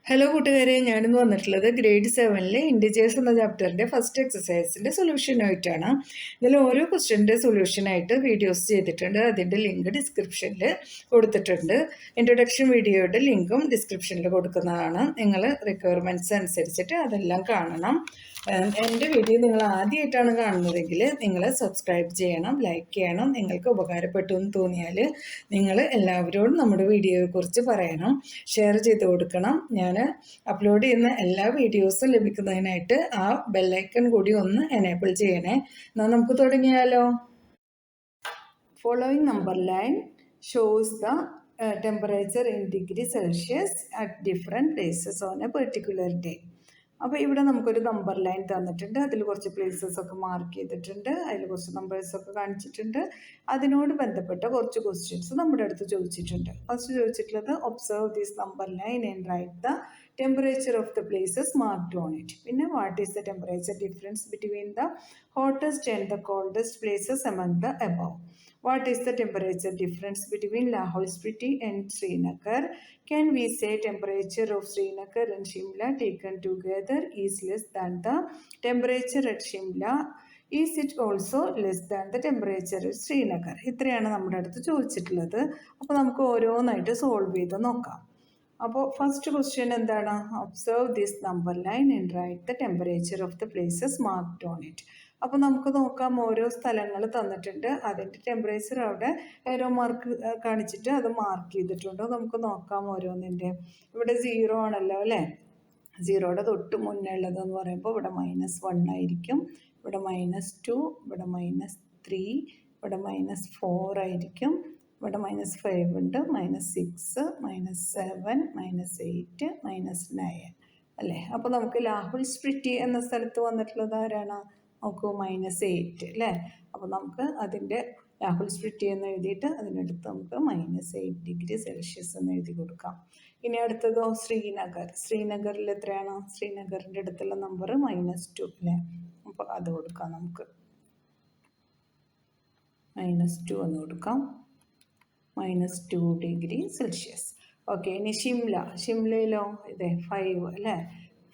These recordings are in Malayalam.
ഹലോ കൂട്ടുകാരെ, ഞാനിന്ന് വന്നിട്ടുള്ളത് ഗ്രേഡ് 7 ഇൻഡിജേഴ്സ് എന്ന ചാപ്റ്ററിൻ്റെ ഫസ്റ്റ് എക്സസൈസിൻ്റെ സൊല്യൂഷനായിട്ടാണ്. ഇതിൽ ഓരോ ക്വസ്റ്റ്യൻ്റെ സൊല്യൂഷനായിട്ട് വീഡിയോസ് ചെയ്തിട്ടുണ്ട്. അതിൻ്റെ ലിങ്ക് ഡിസ്ക്രിപ്ഷനിൽ കൊടുത്തിട്ടുണ്ട്. ഇൻട്രൊഡക്ഷൻ വീഡിയോയുടെ ലിങ്കും ഡിസ്ക്രിപ്ഷനിൽ കൊടുക്കുന്നതാണ്. നിങ്ങൾ റിക്വയർമെൻറ്റ്സ് അനുസരിച്ചിട്ട് അതെല്ലാം കാണണം. എൻ്റെ വീഡിയോ നിങ്ങൾ ആദ്യമായിട്ടാണ് കാണുന്നതെങ്കിൽ നിങ്ങൾ സബ്സ്ക്രൈബ് ചെയ്യണം, ലൈക്ക് ചെയ്യണം. നിങ്ങൾക്ക് ഉപകാരപ്പെട്ടു എന്ന് തോന്നിയാൽ നിങ്ങൾ എല്ലാവരോടും നമ്മുടെ വീഡിയോയെക്കുറിച്ച് പറയണം, ഷെയർ ചെയ്ത് കൊടുക്കണം. ഞാൻ അപ്ലോഡ് ചെയ്യുന്ന എല്ലാ വീഡിയോസും ലഭിക്കുന്നതിനായിട്ട് ആ ബെല്ലൈക്കൺ കൂടി ഒന്ന് എനേബിൾ ചെയ്യണേ. എന്നാൽ നമുക്ക് തുടങ്ങിയാലോ. Following number line shows the temperature in degree Celsius at different places on A particular day. അപ്പോൾ ഇവിടെ നമുക്കൊരു നമ്പർ ലൈൻ തന്നിട്ടുണ്ട്. അതിൽ കുറച്ച് പ്ലേസസ് ഒക്കെ മാർക്ക് ചെയ്തിട്ടുണ്ട്. അതിൽ കുറച്ച് നമ്പേഴ്സൊക്കെ കാണിച്ചിട്ടുണ്ട്. അതിനോട് ബന്ധപ്പെട്ട കുറച്ച് ക്വസ്റ്റ്യൻസ് നമ്മുടെ അടുത്ത് ചോദിച്ചിട്ടുണ്ട്. ഫസ്റ്റ് ചോദിച്ചിട്ടുള്ളത് observe this number line and write the temperature of the places marked on it. പിന്നെ what is the temperature difference between the hottest and the coldest places among the above. What is the temperature difference between Lahore Spiti and Srinagar? Can we say temperature of Srinagar and Shimla taken together is less than the temperature at Shimla? Is it also less than the temperature at Srinagar? ഇത്രയാണ് നമ്മുടെ അടുത്ത് ചോദിച്ചിട്ടുള്ളത്. അപ്പോൾ നമുക്ക് ഓരോന്നായിട്ട് സോൾവ് ചെയ്ത് നോക്കാം. അപ്പോൾ ഫസ്റ്റ് ക്വസ്റ്റ്യൻ എന്താണ്? Observe this number line and write the temperature of the places marked on it. അപ്പോൾ നമുക്ക് നോക്കാം, ഓരോ സ്ഥലങ്ങൾ തന്നിട്ടുണ്ട്. അതിൻ്റെ ടെമ്പറേച്ചർ അവിടെ ഏരോ മാർക്ക് കാണിച്ചിട്ട് അത് മാർക്ക് ചെയ്തിട്ടുണ്ട്. നമുക്ക് നോക്കാം ഓരോന്നിൻ്റെ. ഇവിടെ 0 ആണല്ലോ അല്ലേ. 0യുടെ തൊട്ട് മുന്നേ ഉള്ളതെന്ന് പറയുമ്പോൾ ഇവിടെ -1 ആയിരിക്കും, ഇവിടെ -2, ഇവിടെ -3, ഇവിടെ -4 ആയിരിക്കും, ഇവിടെ -5 ഉണ്ട്, -6, -7, -8, -9 അല്ലേ. അപ്പോൾ നമുക്ക് ലാഹുൽ സ്പിറ്റി എന്ന സ്ഥലത്ത് വന്നിട്ടുള്ളത് ആരാണ്? നമുക്ക് -8 അല്ലേ. അപ്പോൾ നമുക്ക് അതിൻ്റെ ലാഹുൽ സ്പിറ്റി എന്ന് എഴുതിയിട്ട് അതിനടുത്ത് നമുക്ക് -8 ഡിഗ്രി സെൽഷ്യസ് എന്ന് എഴുതി കൊടുക്കാം. ഇനി അടുത്തതോ ശ്രീനഗർ. ശ്രീനഗറിൽ എത്രയാണ്? ശ്രീനഗറിൻ്റെ അടുത്തുള്ള നമ്പർ -2 അല്ലേ. അപ്പോൾ അത് കൊടുക്കാം, നമുക്ക് -2 എന്ന് കൊടുക്കാം. -2 ഡിഗ്രി സെൽഷ്യസ്. ഓക്കെ. ഇനി ഷിംല. ഷിംലയിലോ ഇതേ 5 അല്ലേ,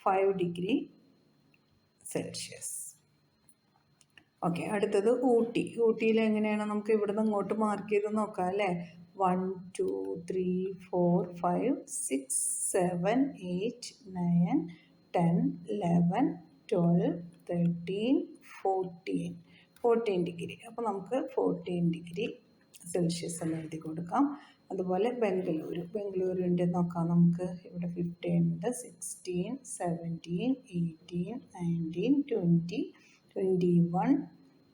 5 ഡിഗ്രി സെൽഷ്യസ്. ഓക്കെ. അടുത്തത് ഊട്ടി. ഊട്ടിയിൽ എങ്ങനെയാണ്? നമുക്ക് ഇവിടുന്ന് അങ്ങോട്ട് മാർക്ക് ചെയ്ത് നോക്കാം അല്ലേ. 1, 2, 3, 4, 5, 6, 7, 8, 9, 10, 11, 12, 13, 14 ഡിഗ്രി. അപ്പോൾ നമുക്ക് 14 ഡിഗ്രി സെൽഷ്യസ് എന്ന് എഴുതി കൊടുക്കാം. അതുപോലെ ബംഗളൂരുവിൻ്റെ നോക്കാം നമുക്ക്. ഇവിടെ 15 ഉണ്ട്, 16, 17, 18, 19, 20, 21,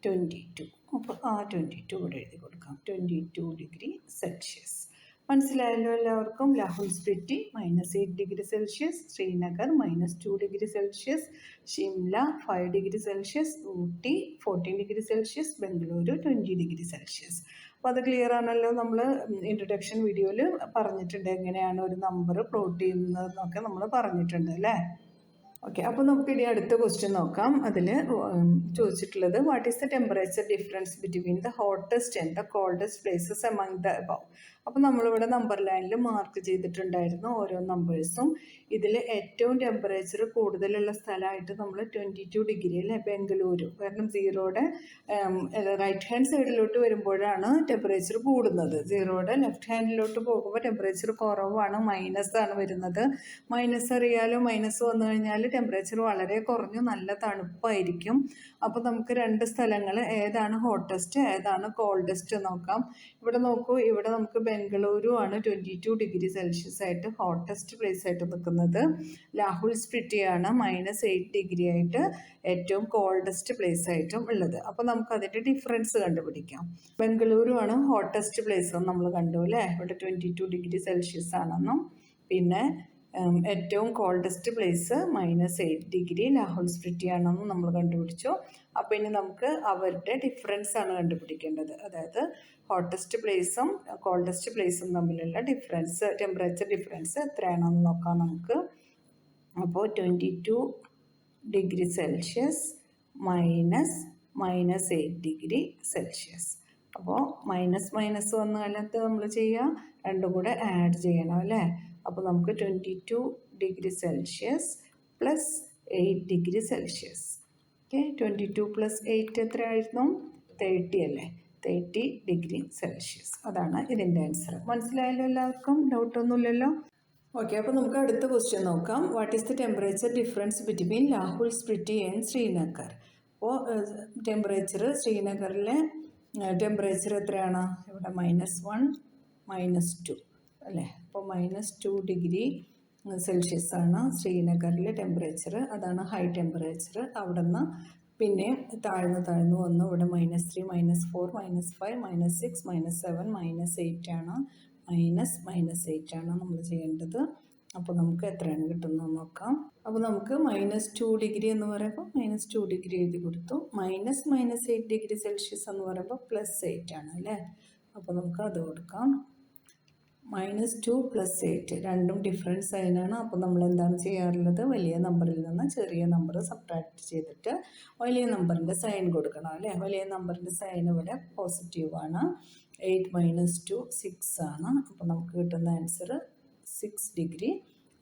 22. അപ്പോൾ 22 ഇവിടെ എഴുതി കൊടുക്കാം. 22 ഡിഗ്രി സെൽഷ്യസ്. മനസ്സിലായല്ലോ എല്ലാവർക്കും. Lahaul Spiti -8 degree Celsius, Srinagar -2 degree Celsius, Shimla 5 degree Celsius, Ooty 14 degree Celsius, Bengaluru 20 degree Celsius. അപ്പോൾ അത് ക്ലിയർ ആണല്ലോ. നമ്മൾ ഇൻട്രൊഡക്ഷൻ വീഡിയോയിൽ പറഞ്ഞിട്ടുണ്ട് എങ്ങനെയാണ് ഒരു നമ്പർ പ്ലോട്ട് ചെയ്യുന്നതെന്നൊക്കെ നമ്മൾ പറഞ്ഞിട്ടുണ്ട് അല്ലേ. ഓക്കെ. അപ്പോൾ നമുക്ക് ഇനി അടുത്ത ക്വസ്റ്റ്യൻ നോക്കാം. അതിൽ ചോദിച്ചിട്ടുള്ളത് what is the temperature difference between the hottest and the coldest places among the above. അപ്പോൾ നമ്മളിവിടെ നമ്പർ ലൈനിൽ മാർക്ക് ചെയ്തിട്ടുണ്ടായിരുന്നു ഓരോ നമ്പേഴ്സും. ഇതിൽ ഏറ്റവും ടെമ്പറേച്ചർ കൂടുതലുള്ള സ്ഥലമായിട്ട് നമ്മൾ 22 ഡിഗ്രി അല്ലേ, ബംഗളൂരു. കാരണം 0യുടെ റൈറ്റ് ഹാൻഡ് സൈഡിലോട്ട് വരുമ്പോഴാണ് ടെമ്പറേച്ചർ കൂടുന്നത്. 0യുടെ ലെഫ്റ്റ് ഹാൻഡിലോട്ട് പോകുമ്പോൾ ടെമ്പറേച്ചർ കുറവാണ്, -ആണ് വരുന്നത്. മൈനസ് അറിയാലോ, മൈനസ് വന്നു കഴിഞ്ഞാൽ ടെമ്പറേച്ചർ വളരെ കുറഞ്ഞു നല്ല തണുപ്പായിരിക്കും. അപ്പോൾ നമുക്ക് രണ്ട് സ്ഥലങ്ങൾ, ഏതാണ് ഹോട്ടസ്റ്റ് ഏതാണ് കോൾഡസ്റ്റ് നോക്കാം. ഇവിടെ നോക്കൂ, ഇവിടെ നമുക്ക് ബംഗളൂരു ആണ് 22 ഡിഗ്രി സെൽഷ്യസ് ആയിട്ട് ഹോട്ടസ്റ്റ് പ്ലേസ് ആയിട്ട് നിൽക്കുന്നത്. ലാഹുൽ സ്പിറ്റിയാണ് -8 ഡിഗ്രി ആയിട്ട് ഏറ്റവും കോൾഡസ്റ്റ് പ്ലേസ് ആയിട്ടും ഉള്ളത്. അപ്പോൾ നമുക്ക് അതിൻ്റെ ഡിഫറൻസ് കണ്ടുപിടിക്കാം. ബംഗളൂരു ആണ് ഹോട്ടസ്റ്റ് പ്ലേസ് എന്ന് നമ്മൾ കണ്ടു അല്ലേ, ഇവിടെ 22 ഡിഗ്രി സെൽഷ്യസ് ആണെന്നും. പിന്നെ ഏറ്റവും coldest place -8 degree Lahaul Spiti ആണെന്ന് നമ്മൾ കണ്ടുപിടിച്ചു. അപ്പോൾ ഇനി നമുക്ക് അവരുടെ ഡിഫറൻസ് ആണ് കണ്ടുപിടിക്കേണ്ടത്. അതായത് ഹോട്ടസ്റ്റ് പ്ലേസും കോൾഡസ്റ്റ് പ്ലേസും തമ്മിലുള്ള ഡിഫറൻസ്, ടെമ്പറേച്ചർ ഡിഫറൻസ് എത്രയാണെന്ന് നോക്കാം നമുക്ക്. അപ്പോൾ 22 ഡിഗ്രി സെൽഷ്യസ് -8 ഡിഗ്രി സെൽഷ്യസ്. അപ്പോൾ മൈനസ് വന്ന കാലത്ത് നമ്മൾ ചെയ്യുക, രണ്ടും കൂടെ ആഡ് ചെയ്യണം അല്ലേ. അപ്പോൾ നമുക്ക് 22 degree Celsius plus 8 degree Celsius. Okay, 22 plus 8 എത്രയായിരുന്നു? 30 അല്ലേ? 30 ഡിഗ്രി സെൽഷ്യസ്. അതാണ് ഇതിൻ്റെ ആൻസർ. മനസ്സിലായല്ലോ എല്ലാവർക്കും? ഡൗട്ടൊന്നുമില്ലല്ലോ? ഓക്കെ, അപ്പോൾ നമുക്ക് അടുത്ത ക്വസ്റ്റ്യൻ നോക്കാം. What is the temperature difference between Lahaul Spiti and Srinagar? അപ്പോൾ ടെമ്പറേച്ചർ ശ്രീനഗറിലെ ടെമ്പറേച്ചർ എത്രയാണ്? ഇവിടെ -1 -2 അല്ലേ? അപ്പോൾ -2 ഡിഗ്രി സെൽഷ്യസ് ആണ് ശ്രീനഗറിലെ ടെമ്പറേച്ചർ. അതാണ് ഹൈ ടെമ്പറേച്ചർ. അവിടെ നിന്ന് പിന്നെ താഴ്ന്നു വന്നു. ഇവിടെ -3 -4 -5 -6 -7 -8 ആണ്. -8 ആണ് നമ്മൾ ചെയ്യേണ്ടത്. അപ്പോൾ നമുക്ക് എത്രയാണ് കിട്ടുന്നത് നോക്കാം. അപ്പോൾ നമുക്ക് -2 ഡിഗ്രി എന്ന് പറയുമ്പോൾ -2 ഡിഗ്രി എഴുതി കൊടുത്തു. -8 ഡിഗ്രി സെൽഷ്യസ് എന്ന് പറയുമ്പോൾ +8 ആണ് അല്ലേ? അപ്പോൾ നമുക്ക് അത് കൊടുക്കാം. -2 + 8 രണ്ടും ഡിഫറൻറ്റ് സൈനാണ്. അപ്പോൾ നമ്മൾ എന്താണ് ചെയ്യാറുള്ളത്? വലിയ നമ്പറിൽ നിന്ന് ചെറിയ നമ്പർ സബ്ട്രാക്ട് ചെയ്തിട്ട് വലിയ നമ്പറിൻ്റെ സൈൻ കൊടുക്കണം അല്ലേ? വലിയ നമ്പറിൻ്റെ സൈൻ ഇവിടെ പോസിറ്റീവാണ്. 8 - 2 6 ആണ്. അപ്പോൾ നമുക്ക് കിട്ടുന്ന ആൻസർ 6 ഡിഗ്രി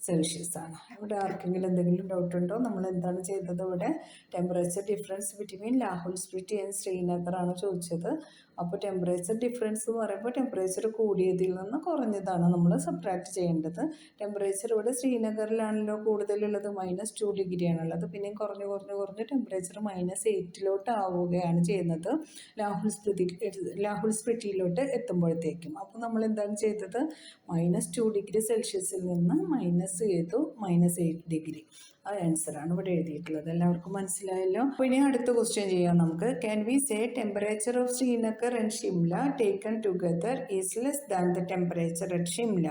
സെൽഷ്യസ് ആണ്. ഇവിടെ ആർക്കെങ്കിലും എന്തെങ്കിലും ഡൗട്ട് ഉണ്ടോ? നമ്മൾ എന്താണ് ചെയ്തത്? ഇവിടെ temperature difference between Lahaul Spiti and Srinagar ആണ് ചോദിച്ചത്. അപ്പോൾ ടെമ്പറേച്ചർ ഡിഫറൻസ് എന്ന് പറയുമ്പോൾ ടെമ്പറേച്ചർ കൂടിയതിൽ നിന്ന് കുറഞ്ഞതാണ് നമ്മൾ സബ്ട്രാക്ട് ചെയ്യേണ്ടത്. ടെമ്പറേച്ചർ ഇവിടെ ശ്രീനഗറിലാണല്ലോ കൂടുതലുള്ളത്, -2 ഡിഗ്രിയാണുള്ളത്. പിന്നെയും കുറഞ്ഞ് ടെമ്പറേച്ചർ -8 ആവുകയാണ് ചെയ്യുന്നത് ലാഹുൽ സ്പിറ്റിയിലോട്ട് എത്തുമ്പോഴത്തേക്കും. അപ്പോൾ നമ്മൾ എന്താണ് ചെയ്തത്? -2 ഡിഗ്രി സെൽഷ്യസിൽ നിന്ന് -8 ഡിഗ്രി. ആ ആൻസറാണ് ഇവിടെ എഴുതിയിട്ടുള്ളത്. എല്ലാവർക്കും മനസ്സിലായല്ലോ? അപ്പോൾ ഇനി അടുത്ത ക്വസ്റ്റ്യൻ ചെയ്യാം നമുക്ക്. Can we say temperature of Srinagar and Shimla taken together is less than the temperature at Shimla?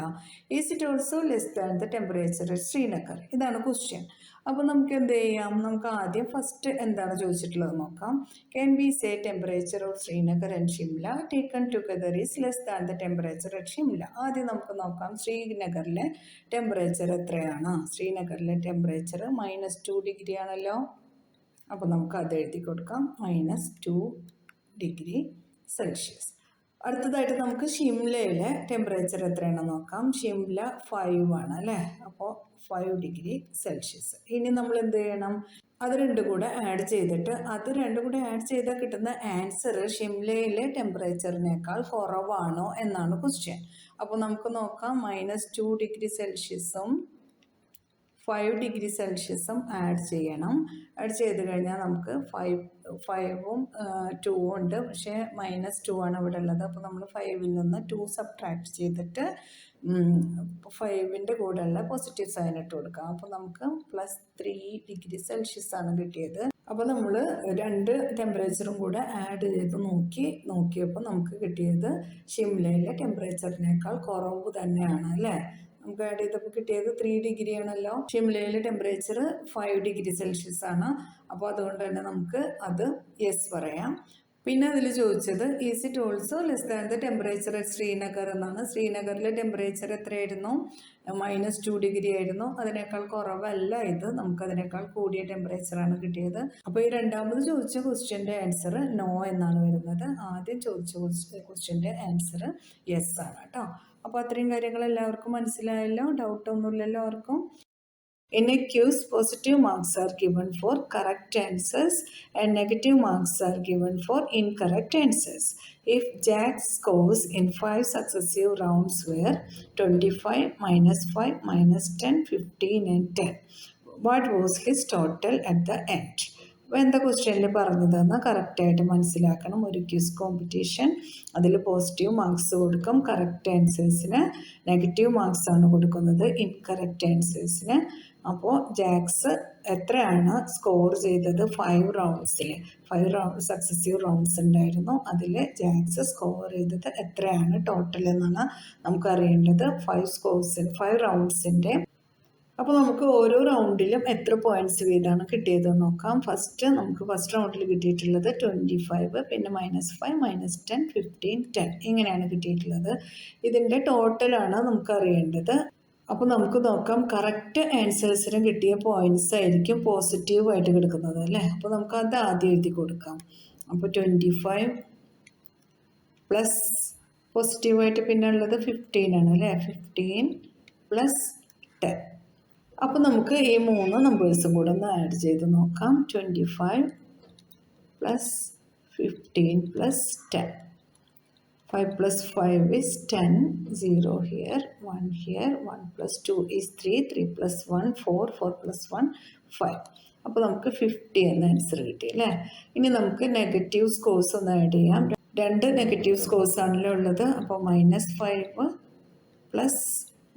Is it also less than the temperature at Srinagar? ഇതാണ് ക്വസ്റ്റ്യൻ. അപ്പോൾ നമുക്ക് എന്ത് ചെയ്യാം? നമുക്ക് ആദ്യം ഫസ്റ്റ് എന്താണ് ചോദിച്ചിട്ടുള്ളത് നോക്കാം. Can we say temperature of Srinagar and Shimla taken together is less than the temperature at Shimla? ആദ്യം നമുക്ക് നോക്കാം ശ്രീനഗറിലെ ടെമ്പറേച്ചർ എത്രയാണ്. ശ്രീനഗറിലെ ടെമ്പറേച്ചർ -2 ഡിഗ്രി ആണല്ലോ. അപ്പോൾ നമുക്ക് അത് എഴുതി കൊടുക്കാം, -2 ഡിഗ്രി സെൽഷ്യസ്. അടുത്തതായിട്ട് നമുക്ക് ഷിംലയിലെ ടെമ്പറേച്ചർ എത്രയാണെന്ന് നോക്കാം. ഷിംല 5 ആണ് അല്ലേ? അപ്പോൾ 5 ഡിഗ്രി സെൽഷ്യസ്. ഇനി നമ്മൾ എന്ത് ചെയ്യണം? അത് രണ്ടും കൂടെ ആഡ് ചെയ്താൽ കിട്ടുന്ന ആൻസർ ഷിംലയിലെ ടെമ്പറേച്ചറിനേക്കാൾ കുറവാണോ എന്നാണ് ക്വസ്റ്റ്യൻ. അപ്പോൾ നമുക്ക് നോക്കാം. -2 ഡിഗ്രി സെൽഷ്യസും 5 ഡിഗ്രി സെൽഷ്യസും ആഡ് ചെയ്യണം. ആഡ് ചെയ്ത് കഴിഞ്ഞാൽ നമുക്ക് 5ഉം 2ഉം ഉണ്ട്. പക്ഷേ -2 ആണ് ഇവിടെ ഉള്ളത്. അപ്പോൾ നമ്മൾ 5ൽ നിന്ന് 2 സബ്ട്രാക്ട് ചെയ്തിട്ട് 5ൻ്റെ കൂടെയുള്ള പോസിറ്റീവ് സൈൻ ഇട്ട് കൊടുക്കാം. അപ്പോൾ നമുക്ക് +3 ഡിഗ്രി സെൽഷ്യസ് ആണ് കിട്ടിയത്. അപ്പോൾ നമ്മൾ രണ്ട് ടെമ്പറേച്ചറും കൂടെ ആഡ് ചെയ്ത് നോക്കിയപ്പോൾ നമുക്ക് കിട്ടിയത് ഷിംലയിലെ ടെമ്പറേച്ചറിനേക്കാൾ കുറവ് തന്നെയാണ് അല്ലേ? നമുക്ക് ആഡ് ചെയ്തപ്പോൾ കിട്ടിയത് 3 ഡിഗ്രി ആണല്ലോ. ഷിംലയിലെ ടെമ്പറേച്ചർ 5 ഡിഗ്രി സെൽഷ്യസ് ആണ്. അപ്പോൾ അതുകൊണ്ട് തന്നെ നമുക്ക് അത് യെസ് പറയാം. പിന്നെ അതിൽ ചോദിച്ചത് is it also less than the temperature at Srinagar എന്നാണ്. ശ്രീനഗറിലെ ടെമ്പറേച്ചർ എത്രയായിരുന്നു? -2 ഡിഗ്രി ആയിരുന്നു. അതിനേക്കാൾ കുറവല്ല ഇത്. നമുക്കതിനേക്കാൾ കൂടിയ ടെമ്പറേച്ചറാണ് കിട്ടിയത്. അപ്പോൾ ഈ രണ്ടാമത് ചോദിച്ച ക്വസ്റ്റ്യൻ്റെ ആൻസർ നോ എന്നാണ് വരുന്നത്. ആദ്യം ചോദിച്ച ക്വസ്റ്റ്യൻ്റെ ആൻസർ യെസ് ആണ് കേട്ടോ. അപ്പോൾ അത്രയും കാര്യങ്ങൾ എല്ലാവർക്കും മനസ്സിലായല്ലോ? ഡൗട്ടൊന്നുമില്ലല്ലോ ആർക്കും? In a quiz, positive marks are given for correct answers and negative marks are given for incorrect answers. If Jack's scores in 5 successive rounds were 25, -5, -10, 15 and 10, what was his total at the end? അപ്പോൾ എന്താ ക്വസ്റ്റ്യനിൽ പറഞ്ഞതെന്ന് കറക്റ്റായിട്ട് മനസ്സിലാക്കണം. ഒരു ക്വിസ് കോമ്പറ്റീഷൻ, അതിൽ പോസിറ്റീവ് മാർക്സ് കൊടുക്കും. കറക്റ്റ് ആൻസേഴ്സിന് നെഗറ്റീവ് മാർക്സ് ആണ് കൊടുക്കുന്നത്, ഇൻകറക്റ്റ് ആൻസേഴ്സിന്. അപ്പോൾ ജാക്സ് എത്രയാണ് സ്കോർ ചെയ്തത്? 5 റൗണ്ട്സിൽ 5 സക്സസീവ് റൗണ്ട്സ് ഉണ്ടായിരുന്നു. അതിൽ ജാക്സ് സ്കോർ ചെയ്തത് എത്രയാണ് ടോട്ടൽ എന്നാണ് നമുക്കറിയേണ്ടത്. 5 റൗണ്ട്സിൻ്റെ. അപ്പോൾ നമുക്ക് ഓരോ റൗണ്ടിലും എത്ര പോയിൻറ്റ്സ് വീതമാണ് കിട്ടിയതെന്ന് നോക്കാം. നമുക്ക് ഫസ്റ്റ് റൗണ്ടിൽ കിട്ടിയിട്ടുള്ളത് 25, പിന്നെ -5, -10, 15, 10 ഇങ്ങനെയാണ് കിട്ടിയിട്ടുള്ളത്. ഇതിൻ്റെ ടോട്ടലാണ് നമുക്കറിയേണ്ടത്. അപ്പോൾ നമുക്ക് നോക്കാം. കറക്റ്റ് ആൻസേഴ്സിന് കിട്ടിയ പോയിൻറ്റ്സ് ആയിരിക്കും പോസിറ്റീവായിട്ട് കിടക്കുന്നത് അല്ലേ? അപ്പോൾ നമുക്ക് അത് ആദ്യം എഴുതി കൊടുക്കാം. അപ്പോൾ 25 പ്ലസ് പോസിറ്റീവായിട്ട് പിന്നെ ഉള്ളത് 15 ആണ് അല്ലേ? 15 + 10 അപ്പോൾ നമുക്ക് ഈ 3 നമ്പേഴ്സും കൂടെ ഒന്ന് ആഡ് ചെയ്ത് നോക്കാം. 25 plus 15 plus 10. 5 plus 5 is 10, 0 here, 1 here, 1 plus 2 is 3, 3 plus 1, 4, 4 plus 1, 5. അപ്പോൾ നമുക്ക് 50 എന്ന ആൻസർ കിട്ടി അല്ലേ. ഇനി നമുക്ക് നെഗറ്റീവ് സ്കോഴ്സ് ഒന്ന് ആഡ് ചെയ്യാം. 2 നെഗറ്റീവ് സ്കോഴ്സ് ആണല്ലോ ഉള്ളത്. അപ്പോൾ -5 പ്ലസ്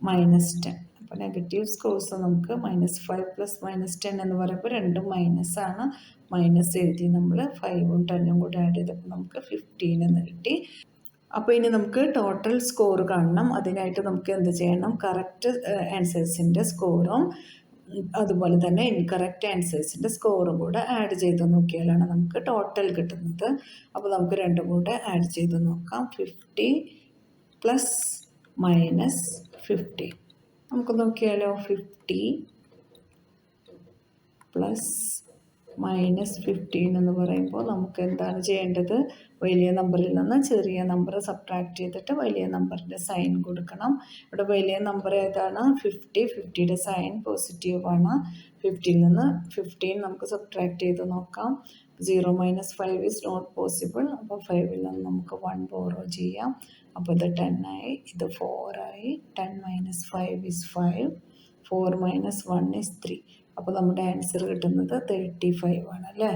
-10. അപ്പോൾ നെഗറ്റീവ് സ്കോഴ്സ് നമുക്ക് -5 പ്ലസ് -10 എന്ന് പറയുമ്പോൾ രണ്ടും മൈനസാണ്. മൈനസ് എഴുതി നമ്മൾ 5ഉം 10ഉം കൂടെ ആഡ് ചെയ്തപ്പോൾ നമുക്ക് 15 എന്ന് കിട്ടി. അപ്പോൾ ഇനി നമുക്ക് ടോട്ടൽ സ്കോർ കാണണം. അതിനായിട്ട് നമുക്ക് എന്ത് ചെയ്യണം? കറക്റ്റ് ആൻസേഴ്സിൻ്റെ സ്കോറും അതുപോലെ തന്നെ ഇൻകറക്റ്റ് ആൻസേഴ്സിൻ്റെ സ്കോറും കൂടെ ആഡ് ചെയ്ത് നോക്കിയാലാണ് നമുക്ക് ടോട്ടൽ കിട്ടുന്നത്. അപ്പോൾ നമുക്ക് രണ്ടും കൂടെ ആഡ് ചെയ്ത് നോക്കാം. 50 പ്ലസ് -50. നമുക്ക് നോക്കിയാലോ. 50 പ്ലസ് -15 എന്ന് പറയുമ്പോൾ നമുക്ക് എന്താണ് ചെയ്യേണ്ടത്? വലിയ നമ്പറിൽ നിന്ന് ചെറിയ നമ്പർ സബ്ട്രാക്ട് ചെയ്തിട്ട് വലിയ നമ്പറിൻ്റെ സൈൻ കൊടുക്കണം. ഇവിടെ വലിയ നമ്പർ ഏതാണ്? 50. 50യുടെ സൈൻ പോസിറ്റീവാണ്. 50ൽ നിന്ന് 15 നമുക്ക് സബ്ട്രാക്ട് ചെയ്ത് നോക്കാം. 0 - 5 ഈസ് നോട്ട് പോസിബിൾ. അപ്പോൾ 5ൽ നിന്ന് നമുക്ക് 1 ബോറോ ചെയ്യാം. അപ്പോൾ ഇത് 10 ആയി, ഇത് 4 ആയി. 10 - 5 ഈസ് 5. 4 - 1 ഈസ് 3. അപ്പോൾ നമ്മുടെ ആൻസർ കിട്ടുന്നത് 35 ആണ് അല്ലേ.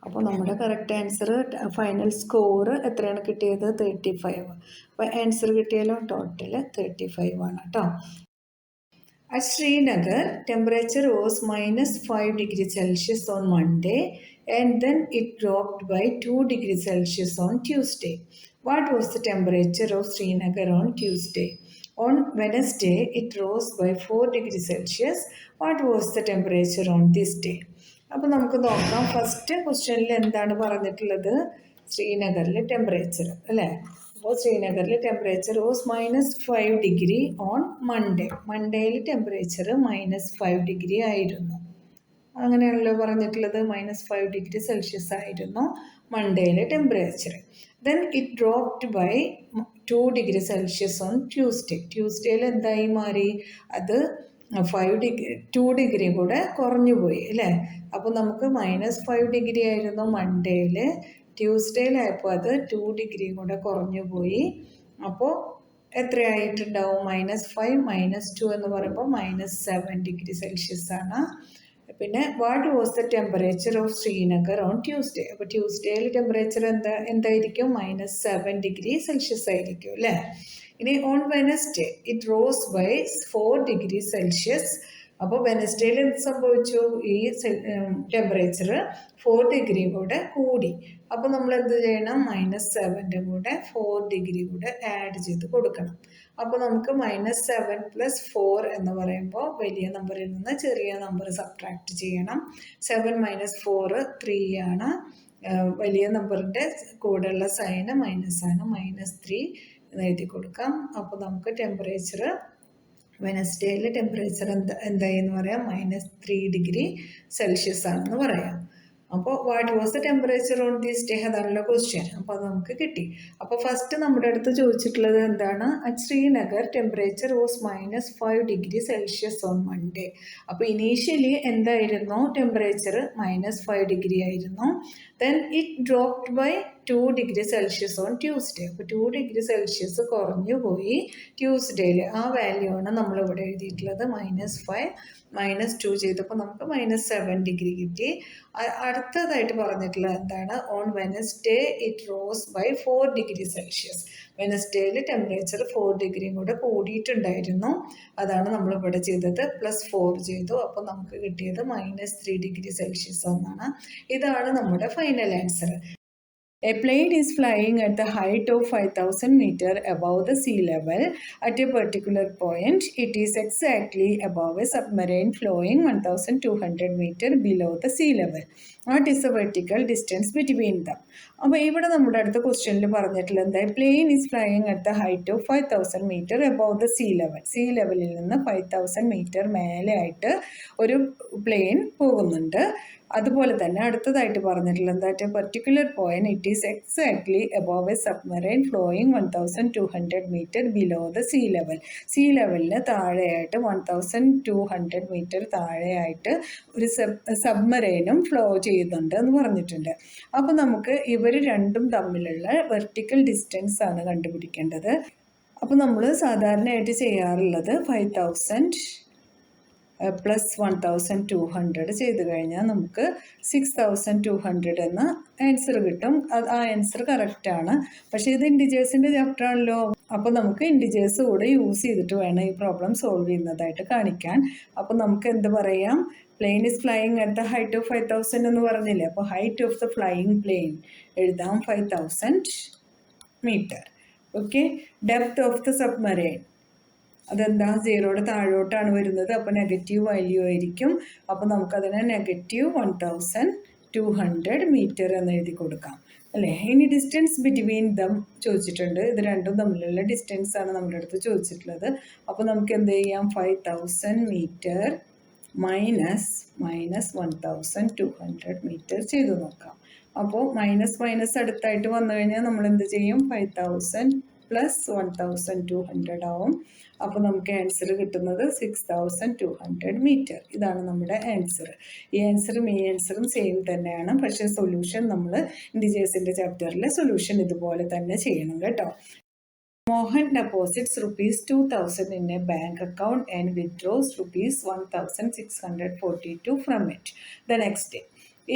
അപ്പോൾ നമ്മുടെ കറക്റ്റ് ആൻസർ ഫൈനൽ സ്കോർ എത്രയാണ് കിട്ടിയത്? 35. അപ്പോൾ ആൻസർ കിട്ടിയാലോ ടോട്ടൽ 35 ആണ് കേട്ടോ. At Srinagar, temperature was -5 degrees Celsius on Monday and then it dropped by 2 degrees Celsius on Tuesday. What was the temperature of Srinagar on Tuesday? On Wednesday, it rose by 4 degrees Celsius. What was the temperature on this day? അപ്പോൾ നമുക്ക് നോക്കാം. ഫസ്റ്റ് ക്വസ്റ്റ്യനിൽ എന്താണ് പറഞ്ഞിട്ടുള്ളത്? ശ്രീനഗറിലെ ടെമ്പറേച്ചർ അല്ലേ. അപ്പോൾ ശ്രീനഗറിലെ temperature was -5 degree on Monday. മൺഡേയിൽ ടെമ്പറേച്ചർ -5 ഡിഗ്രി ആയിരുന്നു. അങ്ങനെയാണല്ലോ പറഞ്ഞിട്ടുള്ളത്. -5 ഡിഗ്രി സെൽഷ്യസ് ആയിരുന്നു മൺഡേയിലെ temperature. Then it dropped by 2 degree Celsius on Tuesday. ട്യൂസ്ഡേയിൽ എന്തായി മാറി? അത് 2 ഡിഗ്രി കൂടെ കുറഞ്ഞു പോയി അല്ലേ. അപ്പോൾ നമുക്ക് -5 ഡിഗ്രി ആയിരുന്നു മൺഡേയിൽ. ട്യൂസ്ഡേയിലായപ്പോൾ അത് 2 ഡിഗ്രി കൂടെ കുറഞ്ഞു പോയി. അപ്പോൾ എത്രയായിട്ടുണ്ടാവും? -5 - 2 എന്ന് പറയുമ്പോൾ -7 ഡിഗ്രി സെൽഷ്യസ് ആണ്. പിന്നെ what was the temperature of Srinagar on Tuesday? അപ്പോൾ ട്യൂസ്ഡേയിൽ ടെമ്പറേച്ചർ എന്തായിരിക്കും? -7 ഡിഗ്രി സെൽഷ്യസ് ആയിരിക്കും അല്ലേ. ഇനി on Wednesday it rose by 4 degree Celsius. അപ്പോൾ വെനസ്ഡേയിൽ എന്ത് സംഭവിച്ചു? ഈ ടെമ്പറേച്ചർ 4 ഡിഗ്രി കൂടെ കൂടി. അപ്പോൾ നമ്മൾ എന്ത് ചെയ്യണം? -7ൻ്റെ കൂടെ 4 ഡിഗ്രി കൂടെ ആഡ് ചെയ്ത് കൊടുക്കണം. അപ്പോൾ നമുക്ക് -7 + 4 എന്ന് പറയുമ്പോൾ വലിയ നമ്പറിൽ നിന്ന് ചെറിയ നമ്പർ സബ്ട്രാക്ട് ചെയ്യണം. 7 - 4 3 ആണ്. വലിയ നമ്പറിൻ്റെ കൂടെയുള്ള സൈന് മൈനസാണ്. -3 എന്ന് എഴുതി കൊടുക്കാം. അപ്പോൾ നമുക്ക് ടെമ്പറേച്ചർ വെനസ്ഡേയിലെ ടെമ്പറേച്ചർ എന്തായി എന്ന് പറയാം? -3 ഡിഗ്രി സെൽഷ്യസ് ആണെന്ന് പറയാം. അപ്പോൾ what was the temperature on this day? അതാണല്ലോ ക്വസ്റ്റ്യൻ. അപ്പോൾ അത് നമുക്ക് കിട്ടി. അപ്പോൾ ഫസ്റ്റ് നമ്മുടെ അടുത്ത് ചോദിച്ചിട്ടുള്ളത് എന്താണ്? At Srinagar temperature was -5 degree Celsius on Monday. അപ്പോൾ ഇനീഷ്യലി എന്തായിരുന്നു? ടെമ്പറേച്ചർ -5 ഡിഗ്രി ആയിരുന്നു. Then it dropped by 2 degree Celsius on Tuesday. അപ്പോൾ 2 ഡിഗ്രി സെൽഷ്യസ് കുറഞ്ഞു പോയി ട്യൂസ്ഡേയിൽ. ആ വാല്യൂ ആണ് നമ്മളിവിടെ എഴുതിയിട്ടുള്ളത്. -5 - 2 ചെയ്തപ്പോൾ നമുക്ക് -7 ഡിഗ്രി കിട്ടി. അടുത്തതായിട്ട് പറഞ്ഞിട്ടുള്ളത് എന്താണ്? On Wednesday it rose by 4 degree Celsius. വെനസ്ഡേയിൽ ടെമ്പറേച്ചർ 4 ഡിഗ്രിയും കൂടെ കൂടിയിട്ടുണ്ടായിരുന്നു. അതാണ് നമ്മളിവിടെ ചെയ്തത്. +4 ചെയ്തു. അപ്പോൾ നമുക്ക് കിട്ടിയത് -3 ഡിഗ്രി സെൽഷ്യസ് എന്നാണ്. ഇതാണ് നമ്മുടെ final answer. A plane is flying at the height of 5,000 meters above the sea level. At a particular point, it is exactly above a submarine flowing 1,200 meters below the sea level. What is the vertical distance between them? അപ്പോൾ ഇവിടെ നമ്മുടെ അടുത്ത ക്വസ്റ്റ്യനിൽ പറഞ്ഞിട്ടുള്ളത് എന്താ, plane is flying at the height of 5000 metre above the sea level. Sea ലെവലിൽ നിന്ന് 5000 മീറ്റർ മേലെ ആയിട്ട് ഒരു പ്ലെയിൻ പോകുന്നുണ്ട്. അതുപോലെ തന്നെ അടുത്തതായിട്ട് പറഞ്ഞിട്ടുള്ളത് എന്താ, particular point it is exactly above a submarine floating 1200 metre below the sea level. Sea ലെവലിന് താഴെയായിട്ട് 1200 മീറ്റർ താഴെയായിട്ട് ഒരു സബ്മറൈനും ഫ്ലോ ചെയ്യുന്നുണ്ട് എന്ന് പറഞ്ഞിട്ടുണ്ട്. അപ്പോൾ നമുക്ക് ഇവർ രണ്ടും തമ്മിലുള്ള വെർട്ടിക്കൽ ഡിസ്റ്റൻസ് ആണ് കണ്ടുപിടിക്കേണ്ടത്. അപ്പോൾ നമ്മൾ സാധാരണയായിട്ട് ചെയ്യാറുള്ളത് 5000 പ്ലസ് 1200 ചെയ്ത് കഴിഞ്ഞാൽ നമുക്ക് 6200 എന്ന ആൻസർ കിട്ടും. ആ ആൻസർ കറക്റ്റാണ്. പക്ഷേ ഇത് ഇൻഡിജേഴ്സിൻ്റെ ചാപ്റ്റർ ആണല്ലോ, അപ്പോൾ നമുക്ക് ഇൻഡിജേഴ്സ് കൂടെ യൂസ് ചെയ്തിട്ട് വേണം ഈ പ്രോബ്ലം സോൾവ് ചെയ്യുന്നതായിട്ട് കാണിക്കാൻ. അപ്പോൾ നമുക്ക് എന്ത് പറയാം, plane is flying at the height of 5000 എന്ന് പറഞ്ഞില്ലേ. അപ്പോൾ height of the flying plane എഴുതാം 5000 metre. Okay, depth of the submarine അതെന്താ, 0യുടെ താഴോട്ടാണ് വരുന്നത്, അപ്പോൾ നെഗറ്റീവ് വാല്യൂ ആയിരിക്കും. അപ്പോൾ നമുക്കതിനെ -1200 മീറ്റർ എന്ന് എഴുതി കൊടുക്കാം അല്ലേ. ഇനി ഡിസ്റ്റൻസ് ബിറ്റ്വീൻ ദം ചോദിച്ചിട്ടുണ്ട്. ഇത് രണ്ടും തമ്മിലുള്ള ഡിസ്റ്റൻസ് ആണ് നമ്മുടെ അടുത്ത് ചോദിച്ചിട്ടുള്ളത്. അപ്പോൾ നമുക്ക് എന്ത് ചെയ്യാം, 5000 മീറ്റർ മൈനസ് 1200 മീറ്റർ ചെയ്ത് നോക്കാം. അപ്പോൾ മൈനസ് അടുത്തായിട്ട് വന്നു കഴിഞ്ഞാൽ നമ്മൾ എന്ത് ചെയ്യും, 5000 പ്ലസ് 1200 ആവും. അപ്പോൾ നമുക്ക് ആൻസർ കിട്ടുന്നത് 6200 മീറ്റർ. ഇതാണ് നമ്മുടെ ആൻസർ. ഈ ആൻസറും ഈ ആൻസറും സെയിം തന്നെയാണ്. പക്ഷേ സൊല്യൂഷൻ നമ്മൾ ഇൻഡിജേഴ്സിൻ്റെ ചാപ്റ്ററിലെ സൊല്യൂഷൻ ഇതുപോലെ തന്നെ ചെയ്യണം കേട്ടോ. Mohan deposits ₹2000 in a bank account and withdraws ₹1642 from it the next day.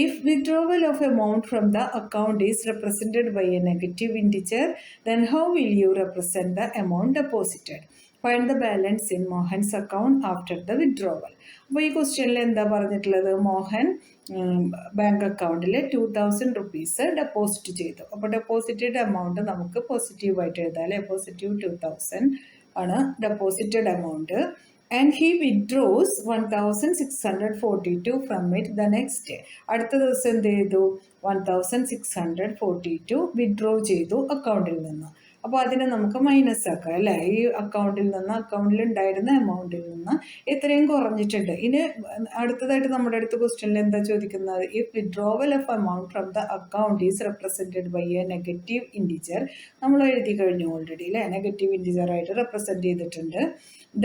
If withdrawal of amount from the account is represented by a negative integer, then how will you represent the amount deposited? Find the balance in Mohan's account after the withdrawal. അപ്പോൾ ഈ ക്വസ്റ്റ്യനിൽ എന്താ പറഞ്ഞിട്ടുള്ളത്, മോഹൻ ബാങ്ക് അക്കൗണ്ടിൽ 2000 റുപ്പീസ് ഡെപ്പോസിറ്റ് ചെയ്തു. അപ്പോൾ ഡെപ്പോസിറ്റഡ് എമൗണ്ട് നമുക്ക് പോസിറ്റീവായിട്ട് എഴുതാം അല്ലേ. +2000 ആണ് deposited amount. And he withdraws 1642 from it the next day. അടുത്ത ദിവസം എന്ത് ചെയ്തു, 1642 വിഡ്രോ ചെയ്തു അക്കൗണ്ടിൽ നിന്ന്. അപ്പോൾ അതിനെ നമുക്ക് മൈനസ് ആക്കാം അല്ലേ. ഈ അക്കൗണ്ടിൽ ഉണ്ടായിരുന്ന എമൗണ്ടിൽ നിന്ന് ഇത്രയും കുറഞ്ഞിട്ടുണ്ട്. ഇനി അടുത്തതായിട്ട് നമ്മുടെ അടുത്ത ക്വസ്റ്റ്യനിൽ എന്താ ചോദിക്കുന്നത്, if withdrawal of amount from the account is represented by a negative integer. നമ്മൾ എഴുതി കഴിഞ്ഞു ഓൾറെഡി അല്ലേ, നെഗറ്റീവ് ഇൻഡിജർ ആയിട്ട് റെപ്രസെൻറ്റ് ചെയ്തിട്ടുണ്ട്.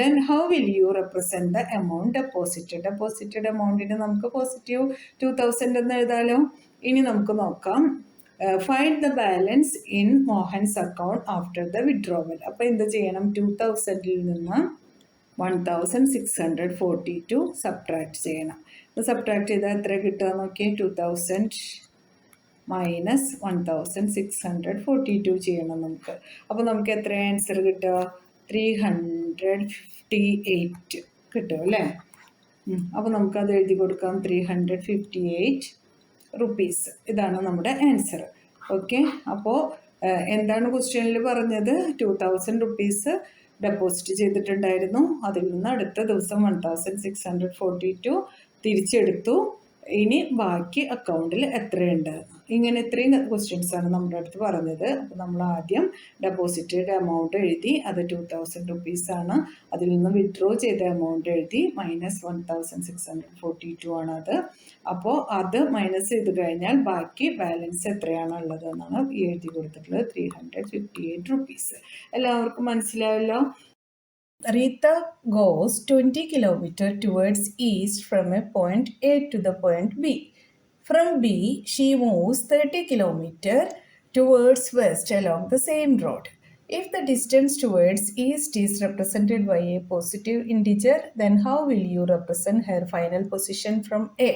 Then how will you represent the amount deposited. Deposited എമൗണ്ടിന് നമുക്ക് +2000 എന്ന് എഴുതാലോ. ഇനി നമുക്ക് നോക്കാം, find the balance in Mohan's account after the withdrawal. അപ്പോൾ എന്ത് ചെയ്യണം, 2000 നിന്ന് 1642 സബ്ട്രാക്ട് ചെയ്യണം. അപ്പോൾ സബ്ട്രാക്ട് ചെയ്താൽ എത്ര കിട്ടുക നോക്കിയേ, 2000 മൈനസ് 1642 ചെയ്യണം നമുക്ക്. അപ്പോൾ നമുക്ക് എത്ര ആൻസർ കിട്ടുക, 358 കിട്ടും അല്ലേ. അപ്പോൾ നമുക്കത് എഴുതി കൊടുക്കാം, 358 റുപ്പീസ്. ഇതാണ് നമ്മുടെ ആൻസർ. ഓക്കെ, അപ്പോൾ എന്താണ് ക്വസ്റ്റ്യനിൽ പറഞ്ഞത്, 2000 റുപ്പീസ് ഡെപ്പോസിറ്റ് ചെയ്തിട്ടുണ്ടായിരുന്നു. അതിൽ നിന്ന് അടുത്ത ദിവസം 1642 തിരിച്ചെടുത്തു. ഇനി ബാക്കി അക്കൗണ്ടിൽ എത്രയുണ്ട്, ഇങ്ങനെ ഇത്രയും ക്വസ്റ്റ്യൻസാണ് നമ്മുടെ അടുത്ത് പറഞ്ഞത്. അപ്പോൾ നമ്മൾ ആദ്യം ഡെപ്പോസിറ്റഡ് എമൗണ്ട് എഴുതി, അത് 2000 റുപ്പീസാണ്. അതിൽ നിന്ന് വിഡ്രോ ചെയ്ത എമൗണ്ട് എഴുതി, -1642 ആണ് അത്. അപ്പോൾ അത് മൈനസ് ചെയ്ത് കഴിഞ്ഞാൽ ബാക്കി ബാലൻസ് എത്രയാണുള്ളത് എന്നാണ് എഴുതി കൊടുത്തിട്ടുള്ളത്, 358 റുപ്പീസ്. എല്ലാവർക്കും മനസ്സിലായല്ലോ. Rita goes 20 kilometers towards east from a point A to the point B. From B, she moves 30 kilometers towards west along the same road. If the distance towards east is represented by a positive integer, then how will you represent her final position from A?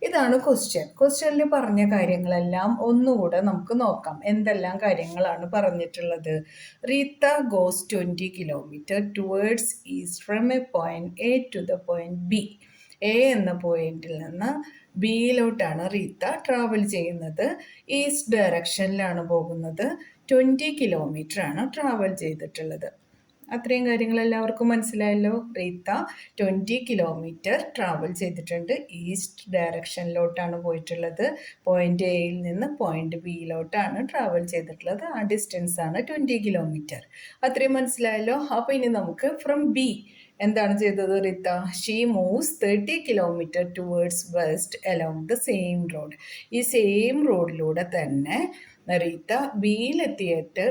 ഇതാണ് ക്വസ്റ്റ്യനിൽ പറഞ്ഞ കാര്യങ്ങളെല്ലാം ഒന്നുകൂടെ നമുക്ക് നോക്കാം. എന്തെല്ലാം കാര്യങ്ങളാണ് പറഞ്ഞിട്ടുള്ളത്. Rita goes 20 kilometre towards east from a point A to the point B. A എന്ന പോയിന്റിൽ നിന്ന് ബിയിലോട്ടാണ് റീത്ത ട്രാവൽ ചെയ്യുന്നത്. ഈസ്റ്റ് ഡയറക്ഷനിലാണ് പോകുന്നത്. 20 കിലോമീറ്റർ ആണ് ട്രാവൽ ചെയ്തിട്ടുള്ളത്. അത്രയും കാര്യങ്ങൾ എല്ലാവർക്കും മനസ്സിലായല്ലോ. റീത്ത 20 കിലോമീറ്റർ ട്രാവൽ ചെയ്തിട്ടുണ്ട്. ഈസ്റ്റ് ഡയറക്ഷനിലോട്ടാണ് പോയിട്ടുള്ളത്. പോയിന്റ് എയിൽ നിന്ന് പോയിന്റ് ബിയിലോട്ടാണ് ട്രാവൽ ചെയ്തിട്ടുള്ളത്. ആ ഡിസ്റ്റൻസ് ആണ് 20 കിലോമീറ്റർ. അത്രയും മനസ്സിലായല്ലോ. അപ്പോൾ ഇനി നമുക്ക് ഫ്രം ബി എന്താണ് ചെയ്തത് Rita? She moves 30 kilometre towards west along the same road. ഈ സെയിം റോഡിലൂടെ തന്നെ റീത്ത ബിയിലെത്തിയിട്ട്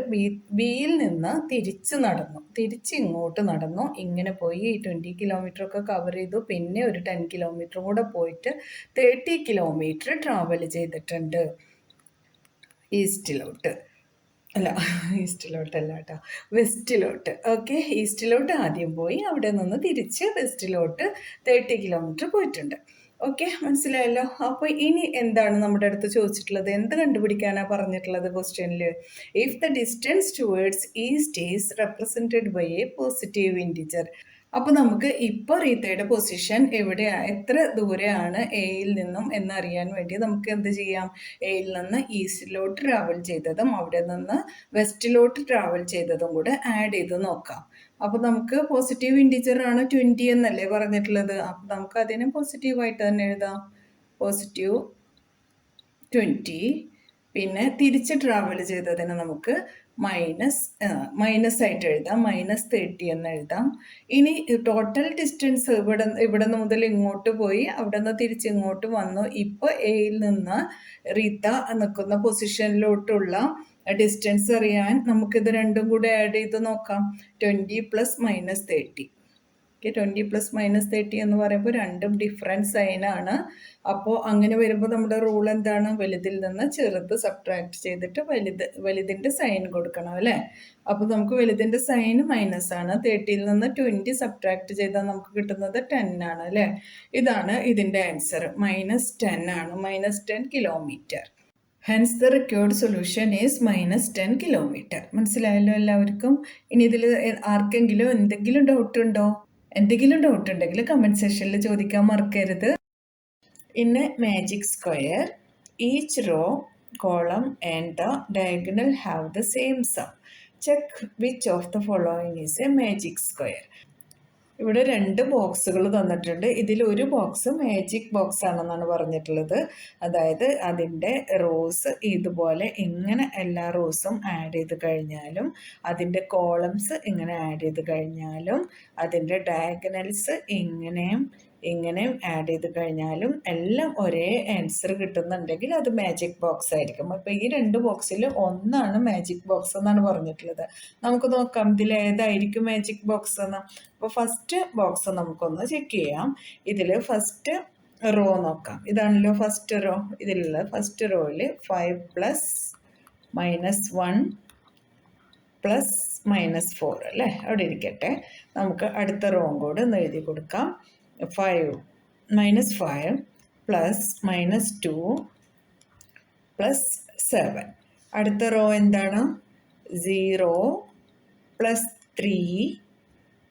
ബിയിൽ നിന്ന് തിരിച്ച് ഇങ്ങോട്ട് നടന്നു. ഇങ്ങനെ പോയി 20 കിലോമീറ്റർ ഒക്കെ കവർ ചെയ്തു. പിന്നെ ഒരു 10 കിലോമീറ്റർ കൂടെ പോയിട്ട് 30 കിലോമീറ്റർ ട്രാവൽ ചെയ്തിട്ടുണ്ട് ഈസ്റ്റിലോട്ട്. അല്ല, ഈസ്റ്റിലോട്ടല്ല കേട്ടോ, വെസ്റ്റിലോട്ട്. ഓക്കെ, ഈസ്റ്റിലോട്ട് ആദ്യം പോയി, അവിടെ നിന്ന് തിരിച്ച് വെസ്റ്റിലോട്ട് 30 കിലോമീറ്റർ പോയിട്ടുണ്ട്. ഓക്കെ, മനസ്സിലായല്ലോ. അപ്പോൾ ഇനി എന്താണ് നമ്മുടെ അടുത്ത് ചോദിച്ചിട്ടുള്ളത്? എന്ത് കണ്ടുപിടിക്കാനാണ് പറഞ്ഞിട്ടുള്ളത് ക്വസ്റ്റ്യനിൽ? If the distance towards east is represented by a positive integer. അപ്പോൾ നമുക്ക് ഇപ്പോൾ റീത്തയുടെ പൊസിഷൻ എവിടെയാണ്, എത്ര ദൂരെയാണ് എയിൽ നിന്നും എന്നറിയാൻ വേണ്ടി നമുക്ക് എന്ത് ചെയ്യാം? എയിൽ നിന്ന് ഈസ്റ്റിലോട്ട് ട്രാവൽ ചെയ്തതും അവിടെ നിന്ന് വെസ്റ്റിലോട്ട് ട്രാവൽ ചെയ്തതും കൂടെ ആഡ് ചെയ്ത് നോക്കാം. അപ്പോൾ നമുക്ക് പോസിറ്റീവ് ഇൻറ്റിജർ ആണ് 20 എന്നല്ലേ പറഞ്ഞിട്ടുള്ളത്. അപ്പോൾ നമുക്ക് അതിനെ പോസിറ്റീവായിട്ട് തന്നെ എഴുതാം. പോസിറ്റീവ് 20. പിന്നെ തിരിച്ച് ട്രാവൽ ചെയ്തതിന് നമുക്ക് മൈനസ് ആയിട്ട് എഴുതാം. -30 എന്ന് എഴുതാം. ഇനി ടോട്ടൽ ഡിസ്റ്റൻസ് ഇവിടെ മുതൽ ഇങ്ങോട്ട് പോയി അവിടെ നിന്ന് തിരിച്ച് ഇങ്ങോട്ട് വന്നു. ഇപ്പോൾ എയിൽ നിന്ന് റീത്ത നിൽക്കുന്ന പൊസിഷനിലോട്ടുള്ള ഡിസ്റ്റൻസ് അറിയാൻ നമുക്കിത് രണ്ടും കൂടെ ആഡ് ചെയ്ത് നോക്കാം. 20 + -30. ഓക്കെ, 20 + -30 എന്ന് പറയുമ്പോൾ രണ്ടും ഡിഫറൻറ്റ് സൈനാണ്. അപ്പോൾ അങ്ങനെ വരുമ്പോൾ നമ്മുടെ റൂൾ എന്താണ്? വലുതിൽ നിന്ന് ചെറുത് സബ്ട്രാക്ട് ചെയ്തിട്ട് വലുതിൻ്റെ സൈൻ കൊടുക്കണം അല്ലേ? അപ്പോൾ നമുക്ക് വലുതിൻ്റെ സൈൻ മൈനസാണ്. 30യിൽ നിന്ന് 20 സബ്ട്രാക്ട് ചെയ്താൽ നമുക്ക് കിട്ടുന്നത് 10 ആണ് അല്ലേ? ഇതാണ് ഇതിൻ്റെ ആൻസർ. -10 ആണ്. -10 kilometre. Hence the required solution is -10 kilometre. മനസ്സിലായല്ലോ എല്ലാവർക്കും? ഇനി ഇതിൽ ആർക്കെങ്കിലും എന്തെങ്കിലും ഡൗട്ട് ഉണ്ടോ? എന്തെങ്കിലും ഡൗട്ട് ഉണ്ടെങ്കിൽ കമൻറ്റ് സെക്ഷനിൽ ചോദിക്കാൻ മറക്കരുത്. In a magic square, each row, column and the diagonal have the same sum. Check which of the following is a magic square. ഇവിടെ 2 ബോക്സുകൾ തന്നിട്ടുണ്ട്. ഇതിൽ ഒരു ബോക്സ് മാജിക് ബോക്സ് ആണെന്നാണ് പറഞ്ഞിട്ടുള്ളത്. അതായത് അതിൻ്റെ റോസ് ഇതുപോലെ ഇങ്ങനെ എല്ലാ റോസും ആഡ് ചെയ്ത് കഴിഞ്ഞാലും, അതിൻ്റെ കോളംസ് ഇങ്ങനെ ആഡ് ചെയ്ത് കഴിഞ്ഞാലും, അതിൻ്റെ ഡയഗണൽസ് ഇങ്ങനെയും ആഡ് ചെയ്ത് കഴിഞ്ഞാലും എല്ലാം ഒരേ ആൻസർ കിട്ടുന്നുണ്ടെങ്കിൽ അത് മാജിക് ബോക്സ് ആയിരിക്കും. അപ്പോൾ ഈ 2 ബോക്സിൽ ഒന്നാണ് മാജിക് ബോക്സ് എന്നാണ് പറഞ്ഞിട്ടുള്ളത്. നമുക്ക് നോക്കാം ഇതിൽ ഏതായിരിക്കും മാജിക് ബോക്സ് എന്ന്. അപ്പോൾ ഫസ്റ്റ് ബോക്സ് നമുക്കൊന്ന് ചെക്ക് ചെയ്യാം. ഇതിൽ ഫസ്റ്റ് റോ നോക്കാം. ഇതാണല്ലോ ഫസ്റ്റ് റോ. ഇതിലുള്ള ഫസ്റ്റ് റോയിൽ 5 + -1 + -4 അല്ലേ? അവിടെ ഇരിക്കട്ടെ. നമുക്ക് അടുത്ത റോയും കൂടെ ഒന്ന് എഴുതി കൊടുക്കാം. 5 -5 + -2 + 7. അടുത്ത റോ എന്താണ്? 0 + 3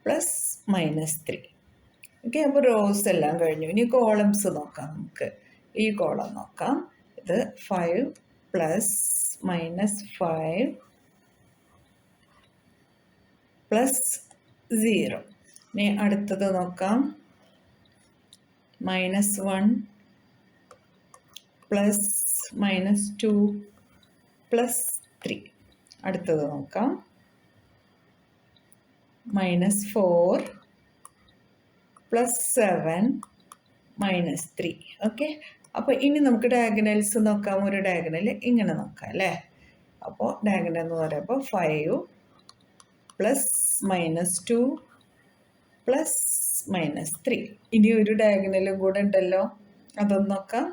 + -3. ഓക്കെ, അപ്പോൾ റോസ് എല്ലാം കഴിഞ്ഞു. ഇനി കോളംസ് നോക്കാം. നമുക്ക് ഈ കോളം നോക്കാം. ഇത് 5 + -5 + 0. ഇനി അടുത്തത് നോക്കാം. -1 + -2 + 3. അടുത്തത് നോക്കാം. -4 + 7 -3. ഓക്കെ, അപ്പോൾ ഇനി നമുക്ക് ഡയഗണൽസ് നോക്കാം. ഒരു ഡയഗണൽ ഇങ്ങനെ നോക്കാം അല്ലേ? അപ്പോൾ ഡയഗണൽ എന്ന് പറയുമ്പോൾ 5 + -2 + -3. ഇനി ഒരു ഡയഗണലും കൂടെ ഉണ്ടല്ലോ, അതൊന്ന് നോക്കാം.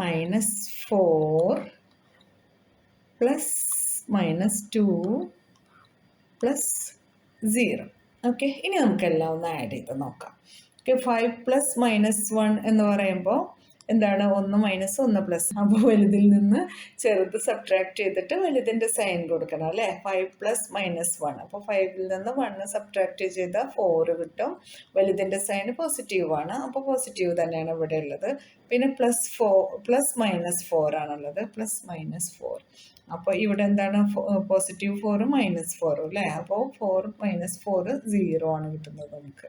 -4 + -2 + 0. ഓക്കെ, ഇനി നമുക്കെല്ലാം ഒന്ന് ആഡ് ചെയ്ത് നോക്കാം. ഓക്കെ, 5 + -1 എന്ന് പറയുമ്പോൾ എന്താണ്? 1 - 1 +. അപ്പോൾ വലുതിൽ നിന്ന് ചെറുത് സബ്ട്രാക്ട് ചെയ്തിട്ട് വലുതിൻ്റെ സൈൻ കൊടുക്കണം അല്ലേ? 5 + -1. അപ്പോൾ 5ൽ നിന്ന് 1 സബ്ട്രാക്ട് ചെയ്താൽ 4 കിട്ടും. വലുതിൻ്റെ സൈൻ പോസിറ്റീവാണ്. അപ്പോൾ പോസിറ്റീവ് തന്നെയാണ് ഇവിടെ ഉള്ളത്. പിന്നെ +4 + -4 ആണുള്ളത്. +-4. അപ്പോൾ ഇവിടെ എന്താണ് പോസിറ്റീവ് 4 മൈനസ് 4 അല്ലേ? അപ്പോൾ 4 മൈനസ് 4 0 ആണ് കിട്ടുന്നത് നമുക്ക്.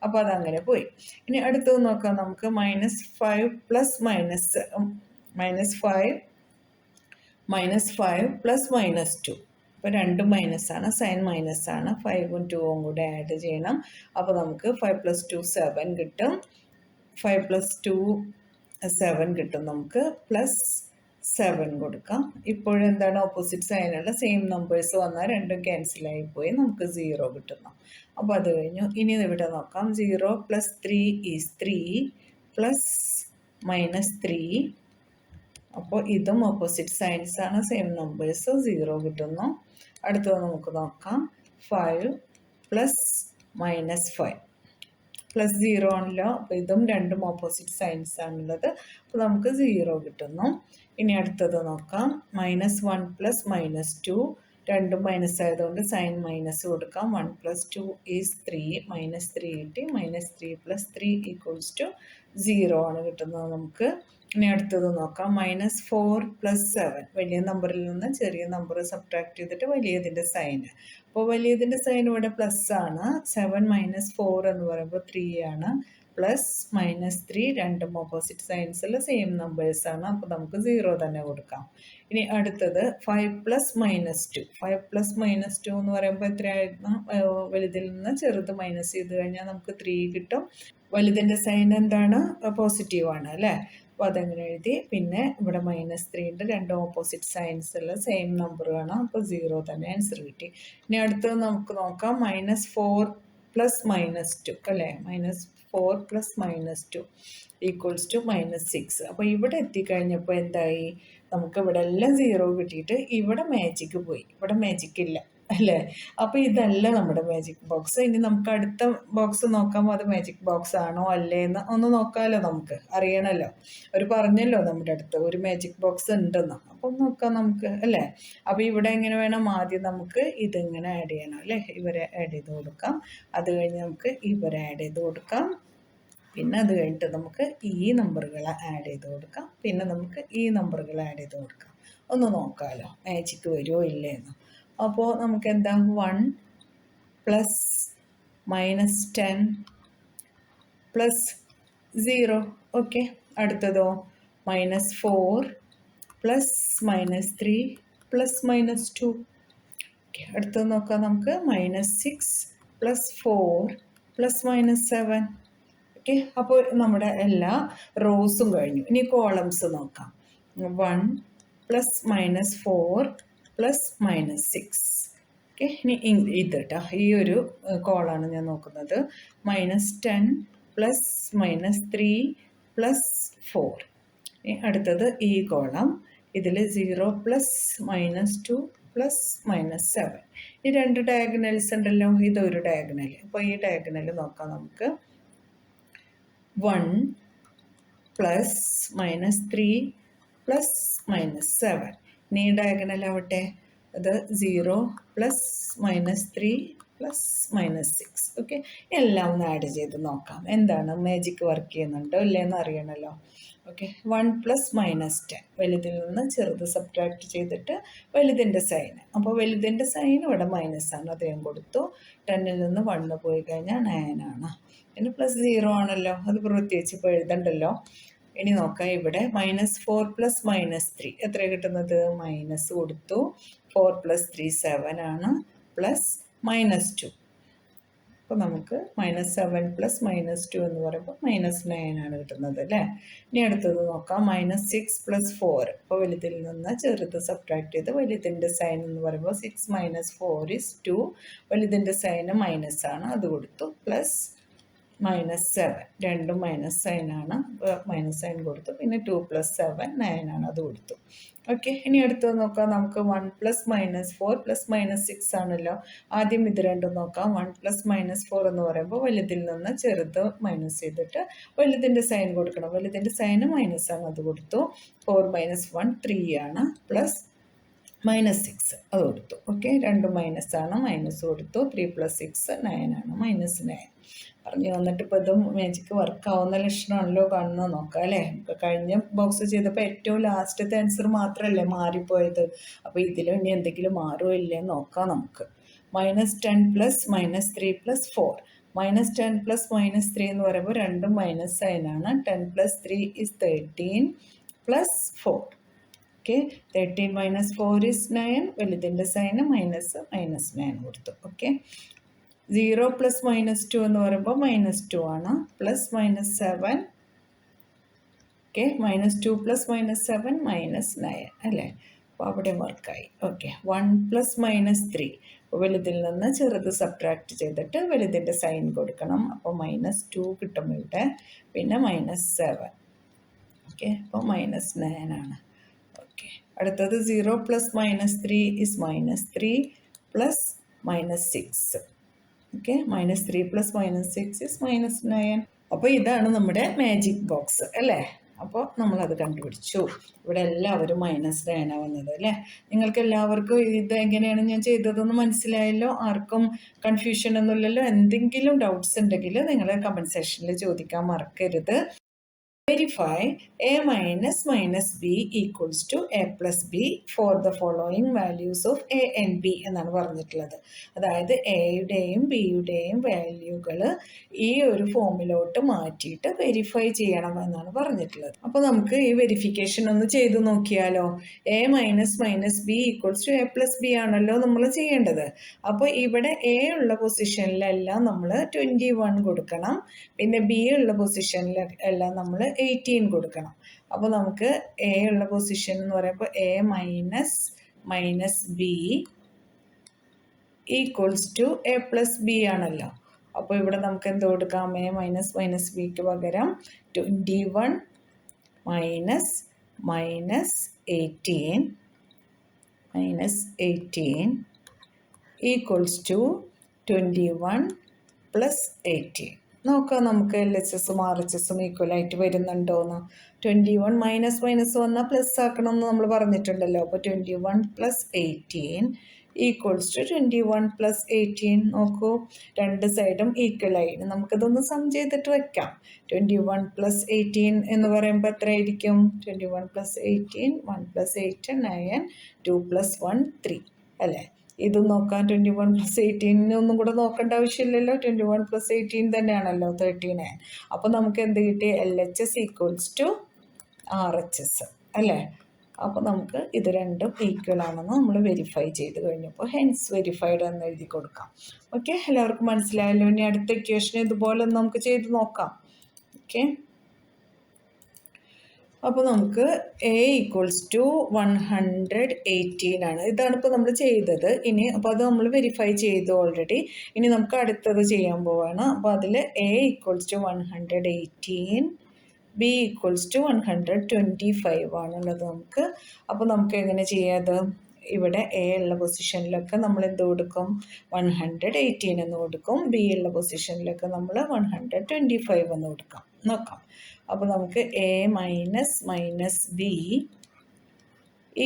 അപ്പോൾ അതങ്ങനെ പോയി. ഇനി അടുത്തത് നോക്കാം നമുക്ക്. -5 പ്ലസ് -5 പ്ലസ് -2. അപ്പോൾ രണ്ടും മൈനസാണ്, സൈൻ മൈനസാണ്. 5ഉം 2ഉം കൂടെ ആഡ് ചെയ്യണം. അപ്പോൾ നമുക്ക് 5 + 2 7 കിട്ടും. 5 + 2 7 കിട്ടും നമുക്ക്. +7 കൊടുക്കാം. ഇപ്പോഴെന്താണ് ഓപ്പോസിറ്റ് സൈനുള്ള സെയിം നമ്പേഴ്സ് വന്നാൽ രണ്ടും ക്യാൻസലായി പോയി നമുക്ക് 0 കിട്ടുന്നു. അപ്പോൾ അത് കഴിഞ്ഞു. ഇനി ഇവിടെ നോക്കാം. 0 + 3 = 3 +-3. അപ്പോൾ ഇതും ഓപ്പോസിറ്റ് സൈൻസ് ആണ്, സെയിം നമ്പേഴ്സ്, 0 കിട്ടുന്നു. അടുത്തത് നമുക്ക് നോക്കാം. 5 + -5 +0 ആണല്ലോ. അപ്പോൾ ഇതും രണ്ടും ഓപ്പോസിറ്റ് സൈൻസ് ആണുള്ളത്. അപ്പോൾ നമുക്ക് 0 കിട്ടുന്നു. ഇനി അടുത്തത് നോക്കാം. -1 + -2. രണ്ടും മൈനസ് ആയതുകൊണ്ട് സൈൻ മൈനസ് കൊടുക്കാം. 1 + 2 = 3 -3 കിട്ടി. -3 + 3 = 0 ആണ് കിട്ടുന്നത് നമുക്ക്. ഇനി അടുത്തത് നോക്കാം. -4 + 7. വലിയ നമ്പറിൽ നിന്ന് ചെറിയ നമ്പർ സബ്ട്രാക്ട് ചെയ്തിട്ട് വലിയതിൻ്റെ സൈൻ. അപ്പോൾ വലിയതിൻ്റെ സൈൻ ഇവിടെ പ്ലസ് ആണ്. 7 - 4 എന്ന് പറയുമ്പോൾ 3 ആണ്. +-3 രണ്ടും ഓപ്പോസിറ്റ് സൈൻസിൽ സെയിം നമ്പേഴ്സാണ്. അപ്പോൾ നമുക്ക് 0 തന്നെ കൊടുക്കാം. ഇനി അടുത്തത് 5 + -2. 5 + -2 എന്ന് പറയുമ്പോൾ എത്രയായിരുന്നു? വലുതിൽ നിന്ന് ചെറുത് മൈനസ് ചെയ്ത് കഴിഞ്ഞാൽ നമുക്ക് 3 കിട്ടും. വലുതിൻ്റെ സൈൻ എന്താണ്? പോസിറ്റീവാണ് അല്ലേ? അപ്പോൾ അതങ്ങനെ എഴുതി. പിന്നെ ഇവിടെ -3 ഉണ്ട്. രണ്ടും ഓപ്പോസിറ്റ് സൈൻസിൽ സെയിം നമ്പർ വേണം. അപ്പോൾ 0 തന്നെ ആൻസർ കിട്ടി. ഇനി അടുത്തത് നമുക്ക് നോക്കാം. -4 + -2 അല്ലേ? -4 + -2 = -6. അപ്പോൾ ഇവിടെ എത്തിക്കഴിഞ്ഞപ്പോൾ എന്തായി? നമുക്ക് ഇവിടെ എല്ലാം 0 കിട്ടിയിട്ട് ഇവിടെ മാജിക്ക് പോയി. ഇവിടെ മാജിക്ക് ഇല്ല അല്ലേ? അപ്പോൾ ഇതല്ല നമ്മുടെ മാജിക് ബോക്സ്. ഇനി നമുക്ക് അടുത്ത ബോക്സ് നോക്കാമോ? അത് മാജിക് ബോക്സ് ആണോ അല്ലേ എന്ന് ഒന്ന് നോക്കാമല്ലോ, നമുക്ക് അറിയണമല്ലോ. അവർ പറഞ്ഞല്ലോ നമ്മുടെ അടുത്ത് ഒരു മാജിക് ബോക്സ് ഉണ്ടെന്ന്. അപ്പോൾ നോക്കാം നമുക്ക് അല്ലേ? അപ്പോൾ ഇവിടെ എങ്ങനെ വേണം? ആദ്യം നമുക്ക് ഇതിങ്ങനെ ആഡ് ചെയ്യണം അല്ലേ? ഇവരെ ആഡ് ചെയ്ത് കൊടുക്കാം. അത് കഴിഞ്ഞ് നമുക്ക് ഇവരെ ആഡ് ചെയ്ത് കൊടുക്കാം. പിന്നെ അത് കഴിഞ്ഞിട്ട് നമുക്ക് ഈ നമ്പറുകൾ ആഡ് ചെയ്ത് കൊടുക്കാം. പിന്നെ നമുക്ക് ഈ നമ്പറുകൾ ആഡ് ചെയ്ത് കൊടുക്കാം. ഒന്ന് നോക്കാമല്ലോ മാജിക്ക് വരുമോ ഇല്ലേ എന്ന്. അപ്പോൾ നമുക്ക് എന്താ? 1 + -10 + 0. ഓക്കെ. അടുത്തതോ? -4 + -3 + -2. ഓക്കെ. അടുത്തത് നോക്കാം നമുക്ക്. -6 + 4 + -7. ഓക്കെ. അപ്പോൾ നമ്മുടെ എല്ലാ റോസും കഴിഞ്ഞു. ഇനി കോളംസ് നോക്കാം. 1 + -4 + -6. ഓക്കെ. ഇനി ഇത് കേട്ടോ, ഈ ഒരു കോളാണ് ഞാൻ നോക്കുന്നത്. -10 + -3 + 4. അടുത്തത് ഈ കോളം. ഇതിൽ 0 + -2 + -7. ഈ രണ്ട് ഡയഗണൽസ് ഉണ്ടല്ലോ. ഇതൊരു ഡയഗണൽ. അപ്പോൾ ഈ ഡയഗണൽ നോക്കാം നമുക്ക്. 1 + -3 + -7. ഇനി ഡയഗണൽ ആവട്ടെ. അത് 0 + -3 + -6. ഓക്കെ. എല്ലാം ഒന്ന് ആഡ് ചെയ്ത് നോക്കാം. എന്താണ് മാജിക് വർക്ക് ചെയ്യുന്നുണ്ടോ ഇല്ലയെന്ന് അറിയണമല്ലോ. ഓക്കെ. 1 + -10. വലുതിൽ നിന്ന് ചെറുത് സബ്ട്രാക്ട് ചെയ്തിട്ട് വലുതിൻ്റെ സൈൻ. അപ്പോൾ വലുതിൻ്റെ സൈൻ ഇവിടെ മൈനസാണ്, അദ്ദേഹം കൊടുത്തു. 10ൽ നിന്ന് 1 പോയി കഴിഞ്ഞാൽ 9 ആണ്. പിന്നെ +0 ആണല്ലോ, അത് പ്രത്യേകിച്ച് ഇപ്പോൾ എഴുതണ്ടല്ലോ. ഇനി നോക്കാം. ഇവിടെ -4 + -3 എത്ര കിട്ടുന്നത്? മൈനസ് കൊടുത്തു. 4 + 3 7 ആണ്. +-2. അപ്പോൾ നമുക്ക് -7 + -2 എന്ന് പറയുമ്പോൾ -9 ആണ് കിട്ടുന്നത് അല്ലേ? ഇനി അടുത്തത് നോക്കാം. -6 + 4. അപ്പോൾ വലുതിൽ നിന്ന് ചെറുത് സബ്ട്രാക്ട് ചെയ്ത് വലുതിൻ്റെ സൈൻ എന്ന് പറയുമ്പോൾ 6 - 4 = 2. വലുതിൻ്റെ സൈന് മൈനസാണ്, അത് കൊടുത്തു. +-7. രണ്ടും മൈനസ് സൈനാണ്, മൈനസ് സൈൻ കൊടുത്തു. പിന്നെ 2 + 7 9 ആണ്, അത് കൊടുത്തു. ഓക്കെ. ഇനി അടുത്തത് നോക്കാം. നമുക്ക് 1 + -4 + -6 ആണല്ലോ. ആദ്യം ഇത് രണ്ടും നോക്കാം. 1 + -4 എന്ന് പറയുമ്പോൾ വലുതിൽ നിന്ന് ചെറുത് മൈനസ് ചെയ്തിട്ട് വലുതിൻ്റെ സൈൻ കൊടുക്കണം. വലുതിൻ്റെ സൈന് മൈനസാണ്, അത് കൊടുത്തു. 4 - 1 3 ആണ്. -6 അത് കൊടുത്തു. ഓക്കെ, 2 മൈനസാണ്, മൈനസ് കൊടുത്തു. 3 + 6 9 ആണ്, -9 പറഞ്ഞു വന്നിട്ട്. ഇപ്പോൾ ഇത് മാജിക്ക് വർക്കാവുന്ന ലക്ഷണമാണല്ലോ കാണുന്നത്. നോക്കാം അല്ലേ. കഴിഞ്ഞ ബോക്സ് ചെയ്തപ്പോൾ ഏറ്റവും ലാസ്റ്റത്തെ ആൻസർ മാത്രമല്ലേ മാറിപ്പോയത്. അപ്പോൾ ഇതിലും ഇനി എന്തെങ്കിലും മാറുമോ ഇല്ലയെന്ന് നോക്കാം നമുക്ക്. -10 + -3 + 4. -10 + -3 എന്ന് പറയുമ്പോൾ രണ്ടും മൈനസ് സൈനാണ്. 10 + 3 is 13 + 4. Okay, 13 - 4 is 9. വലുതിൻ്റെ സൈന് -9 കൊടുത്തു. ഓക്കെ, 0 + -2 എന്ന് പറയുമ്പോൾ -2 ആണ്. +-7. ഓക്കെ, -2 + -7 -9 അല്ലേ. അപ്പോൾ അവിടെ വർക്കായി. ഓക്കെ, 1 + -3. വലുതിൽ നിന്ന് ചെറുത് സബ്ട്രാക്ട് ചെയ്തിട്ട് വലുതിൻ്റെ സൈൻ കൊടുക്കണം. അപ്പോൾ -2 കിട്ടും ഇവിടെ. പിന്നെ -7. ഓക്കെ, അപ്പോൾ -9 ആണ്. ഓക്കെ, അടുത്തത് 0 + -3 is -3 + -6. Okay, -3 + -6 is -9. അപ്പോൾ ഇതാണ് നമ്മുടെ മാജിക് ബോക്സ് അല്ലേ. അപ്പോൾ നമ്മളത് കണ്ടുപിടിച്ചു. ഇവിടെ എല്ലാവരും -9 വന്നത് അല്ലേ. നിങ്ങൾക്ക് എല്ലാവർക്കും ഇത് എങ്ങനെയാണ് ഞാൻ ചെയ്തതെന്ന് മനസ്സിലായല്ലോ. ആർക്കും കൺഫ്യൂഷൻ ഒന്നുമില്ലല്ലോ. എന്തെങ്കിലും ഡൗട്ട്സ് ഉണ്ടെങ്കിൽ നിങ്ങൾ കമൻറ്റ് സെക്ഷനിൽ ചോദിക്കാൻ മറക്കരുത്. Verify a minus b equals to a plus b for the following values of a and b എന്നാണ് പറഞ്ഞിട്ടുള്ളത്. അതായത് എയുടെയും ബിയുടെയും വാല്യൂകൾ ഈ ഒരു ഫോമിലോട്ട് മാറ്റിയിട്ട് വെരിഫൈ ചെയ്യണം എന്നാണ് പറഞ്ഞിട്ടുള്ളത്. അപ്പോൾ നമുക്ക് ഈ വെരിഫിക്കേഷൻ ഒന്ന് ചെയ്ത് നോക്കിയാലോ. a minus b equals to a plus b ആണല്ലോ നമ്മൾ ചെയ്യേണ്ടത്. അപ്പോൾ ഇവിടെ a ഉള്ള പൊസിഷനിലെല്ലാം നമ്മൾ 21 കൊടുക്കണം. പിന്നെ ബി ഉള്ള പൊസിഷനിലെല്ലാം നമ്മൾ 18 കൊടുക്കണം. അപ്പോൾ നമുക്ക് എ ഉള്ള പൊസിഷൻ എന്ന് പറയുമ്പോൾ a minus b equals to a plus b ആണല്ലോ. അപ്പോൾ ഇവിടെ നമുക്ക് എന്ത് കൊടുക്കാം. a minus bക്ക് പകരം 21 -18 equals to 21 + 18. നോക്കാം നമുക്ക് LHSും RHSും ഈക്വലായിട്ട് വരുന്നുണ്ടോയെന്ന്. 21 മൈനസ് വന്നാൽ പ്ലസ് ആക്കണം എന്ന് നമ്മൾ പറഞ്ഞിട്ടുണ്ടല്ലോ. അപ്പോൾ 21 + 18 equals to 21 + 18. നോക്കൂ, രണ്ട് സൈഡും ഈക്വലായി. നമുക്കിതൊന്ന് സം ചെയ്തിട്ട് വയ്ക്കാം. 21 + 18 എന്ന് പറയുമ്പോൾ എത്രയായിരിക്കും. 21 + 18 1 + 8 9 2 + 1 3 അല്ലേ. ഇത് നോക്കാം. 21 + 18 ഒന്നും കൂടെ നോക്കേണ്ട ആവശ്യമില്ലല്ലോ. 21 + 18 തന്നെയാണല്ലോ 39. അപ്പോൾ നമുക്ക് എന്ത് കിട്ടി. LHS = RHS അല്ലേ. അപ്പോൾ നമുക്ക് ഇത് രണ്ടും ഈക്വൽ ആണെന്ന് നമ്മൾ വെരിഫൈ ചെയ്ത് കഴിഞ്ഞപ്പോൾ ഹെൻസ് വെരിഫൈഡ് എന്ന് എഴുതി കൊടുക്കാം. ഓക്കെ, എല്ലാവർക്കും മനസ്സിലായല്ലോ. ഇനി അടുത്ത ഇക്വേഷൻ ഇതുപോലെ നമുക്ക് ചെയ്ത് നോക്കാം. ഓക്കെ, അപ്പോൾ നമുക്ക് a = 118 ആണ്. ഇതാണ് ഇപ്പോൾ നമ്മൾ ചെയ്തത്. ഇനി അപ്പോൾ അത് നമ്മൾ വെരിഫൈ ചെയ്തു ഓൾറെഡി. ഇനി നമുക്ക് അടുത്തത് ചെയ്യാൻ പോവാണ്. അപ്പോൾ അതിൽ a = 118 b = 125 ആണുള്ളത് നമുക്ക്. അപ്പോൾ നമുക്ക് എങ്ങനെ ചെയ്യാത്. ഇവിടെ a ഉള്ള പൊസിഷനിലൊക്കെ നമ്മൾ എന്ത് കൊടുക്കും. 118 എന്ന് കൊടുക്കും. b ഉള്ള പൊസിഷനിലൊക്കെ നമ്മൾ 125 എന്ന് കൊടുക്കാം. നോക്കാം. അപ്പോൾ നമുക്ക് a minus b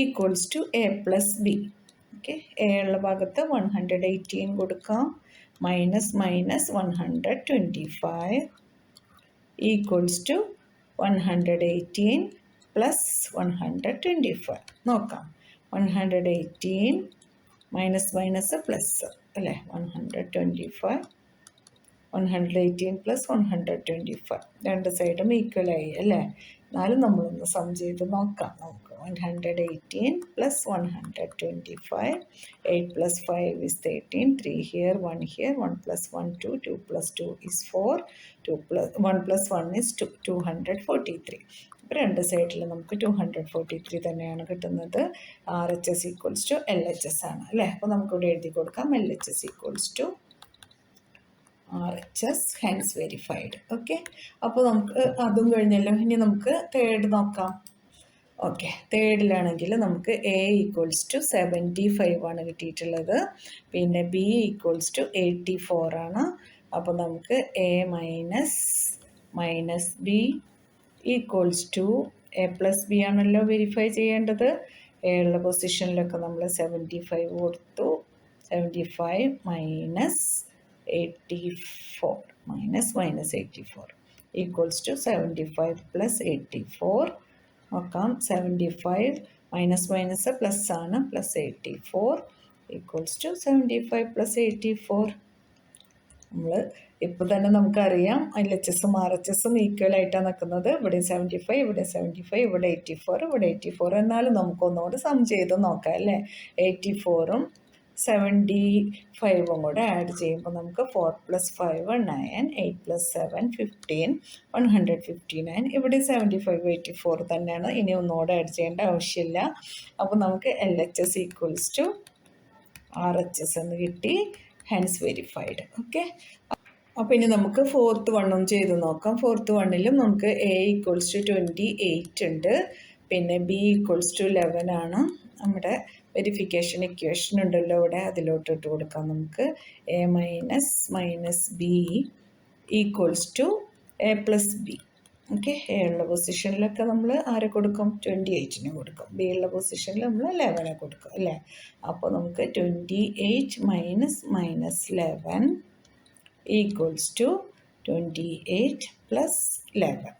equals to a plus b. Okay, a ഉള്ള ഭാഗത്ത് 118 കൊടുക്കാം. -, 125 equals to 118 + 125. നോക്കാം. 118 - പ്ലസ് അല്ലേ. 125 118 + 125 രണ്ട് സൈഡും ഈക്വലായി അല്ലേ. എന്നാലും നമ്മളൊന്ന് സം ചെയ്ത് നോക്കാം. നമുക്ക് 118 + 125 8 + 5 is 13 3 here 1 here 1 + 1 2 2 + 2 is 4 1 + 1 is 2 243. അപ്പോൾ രണ്ട് സൈഡിൽ നമുക്ക് 243 തന്നെയാണ് കിട്ടുന്നത്. RHS = LHS ആണ് അല്ലേ. അപ്പോൾ നമുക്കിവിടെ എഴുതി കൊടുക്കാം. LHS = RHS hence verified. Okay, അപ്പോൾ നമുക്ക് അതും കഴിഞ്ഞല്ലോ. ഇനി നമുക്ക് തേർഡ് നോക്കാം. ഓക്കെ, തേർഡിലാണെങ്കിൽ നമുക്ക് a = 75 ആണ് കിട്ടിയിട്ടുള്ളത്. പിന്നെ b = 84 ആണ്. അപ്പോൾ നമുക്ക് a minus b equals to a plus b ആണല്ലോ വെരിഫൈ ചെയ്യേണ്ടത്. ഉള്ള പൊസിഷനിലൊക്കെ നമ്മൾ 75 കൊടുത്തു. 75 മൈനസ് 84 -84 ഈക്വൽസ് ടു 75 പ്ലസ് 84. നോക്കാം, 75 മൈനസ് പ്ലസ് ആണ്, പ്ലസ് 84 ഈക്വൽസ് ടു 75 പ്ലസ് 84. നമ്മൾ ഇപ്പോൾ തന്നെ നമുക്കറിയാം LHSഉം RHSഉം ഈക്വലായിട്ടാണ് നിൽക്കുന്നത്. ഇവിടെ 75, ഇവിടെ 75, ഇവിടെ 84, ഇവിടെ 84. എന്നാലും നമുക്കൊന്നുകൂടെ സം ചെയ്ത് നോക്കാം അല്ലേ. 84ഉം 75ഉം കൂടെ ആഡ് ചെയ്യുമ്പോൾ നമുക്ക് 4 + 5 9, 8 + 7 15, 159. ഇവിടെ 75 84 തന്നെയാണ്. ഇനി ഒന്നുകൂടെ ആഡ് ചെയ്യേണ്ട ആവശ്യമില്ല. അപ്പോൾ നമുക്ക് LHS ഈക്വൽസ് ടു RHS എന്ന് കിട്ടി. Hence verified. ഓക്കെ, അപ്പോൾ ഇനി നമുക്ക് 4th വണ്ണും ചെയ്ത് നോക്കാം. 4th വണ്ണിലും നമുക്ക് A ഈക്വൽസ് ടു 28 ഉണ്ട്, പിന്നെ B ഈക്വൽസ് ടു 11 ആണ്. നമ്മുടെ വെരിഫിക്കേഷൻ ഇക്വേഷൻ ഉണ്ടല്ലോ ഇവിടെ, അതിലോട്ട് ഇട്ട് കൊടുക്കാം നമുക്ക്. A minus B equals to A + B. Okay, A ഉള്ള പൊസിഷനിലൊക്കെ നമ്മൾ ആരെ കൊടുക്കും? 28ന് കൊടുക്കും. B ഉള്ള പൊസിഷനിൽ നമ്മൾ 11 കൊടുക്കും അല്ലേ. അപ്പോൾ നമുക്ക് 28 മൈനസ് 11 ഈക്വൽസ് ടു 28 + 11.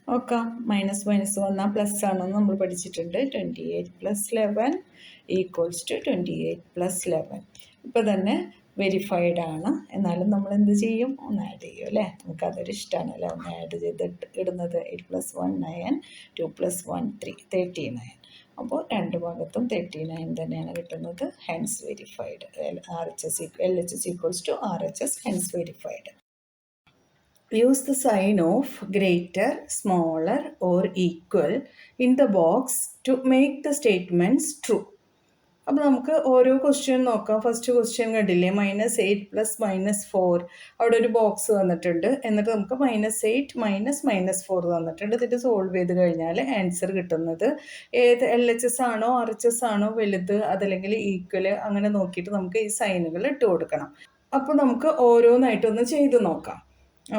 നോക്കാം, മൈനസ് വന്നാൽ പ്ലസ് ആണെന്ന് നമ്മൾ പഠിച്ചിട്ടുണ്ട്. 28 + 11 ഈക്വൽസ് ടു 28 + 11. ഇപ്പോൾ തന്നെ വെരിഫൈഡ് ആണ്. എന്നാലും നമ്മൾ എന്ത് ചെയ്യും? ഒന്ന് ആഡ് ചെയ്യും അല്ലേ. നമുക്കതൊരു ഇഷ്ടമാണല്ലോ ഒന്ന് ആഡ് ചെയ്തിട്ട് ഇടുന്നത്. 8 + 1 9, 2 + 1 3, 39. അപ്പോൾ രണ്ട് ഭാഗത്തും 39 തന്നെയാണ് കിട്ടുന്നത്. Hence verified. LHS equals to RHS, hence verified. Use the sign of greater, smaller or equal in the box to make the statements true. അപ്പോൾ നമുക്ക് ഓരോ ക്വസ്റ്റ്യൻ നോക്കാം. ഫസ്റ്റ് ക്വസ്റ്റ്യൻ കണ്ടില്ലേ, -8 + -4. അവിടെ ഒരു ബോക്സ് തന്നിട്ടുണ്ട്. എന്നിട്ട് നമുക്ക് -8 -4 തന്നിട്ടുണ്ട്. ഇതിട്ട് സോൾവ് ചെയ്ത് കഴിഞ്ഞാൽ ആൻസർ കിട്ടുന്നത് ഏത് LHS ആണോ RHS ആണോ വലുത്, അതല്ലെങ്കിൽ ഈക്വൽ, അങ്ങനെ നോക്കിയിട്ട് നമുക്ക് ഈ സൈനുകൾ ഇട്ട് കൊടുക്കണം. അപ്പോൾ നമുക്ക് ഓരോന്നായിട്ടൊന്ന് ചെയ്ത് നോക്കാം.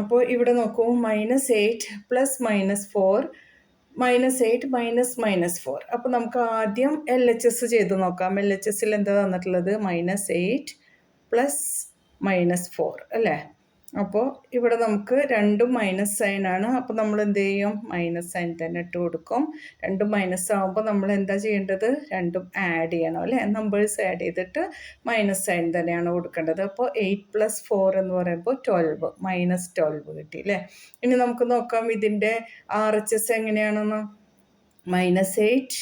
അപ്പോൾ ഇവിടെ നോക്കൂ, -8 + -4, -8 -4. അപ്പോൾ നമുക്ക് ആദ്യം LHS ചെയ്ത് നോക്കാം. LHSൽ എന്താ തന്നിട്ടുള്ളത്? -8 + -4 അല്ലേ. അപ്പോൾ ഇവിടെ നമുക്ക് രണ്ടും മൈനസ് സൈനാണ്. അപ്പോൾ നമ്മൾ എന്ത് ചെയ്യും? മൈനസ് സൈൻ തന്നെ ഇട്ട് കൊടുക്കും. രണ്ടും മൈനസ് ആകുമ്പോൾ നമ്മൾ എന്താ ചെയ്യേണ്ടത്? രണ്ടും ആഡ് ചെയ്യണം അല്ലേ. നമ്പേഴ്സ് ആഡ് ചെയ്തിട്ട് മൈനസ് സൈൻ തന്നെയാണ് കൊടുക്കേണ്ടത്. അപ്പോൾ 8 + 4 എന്ന് പറയുമ്പോൾ 12, -12 കിട്ടി അല്ലേ. ഇനി നമുക്ക് നോക്കാം ഇതിൻ്റെ RHS എങ്ങനെയാണെന്ന്. -8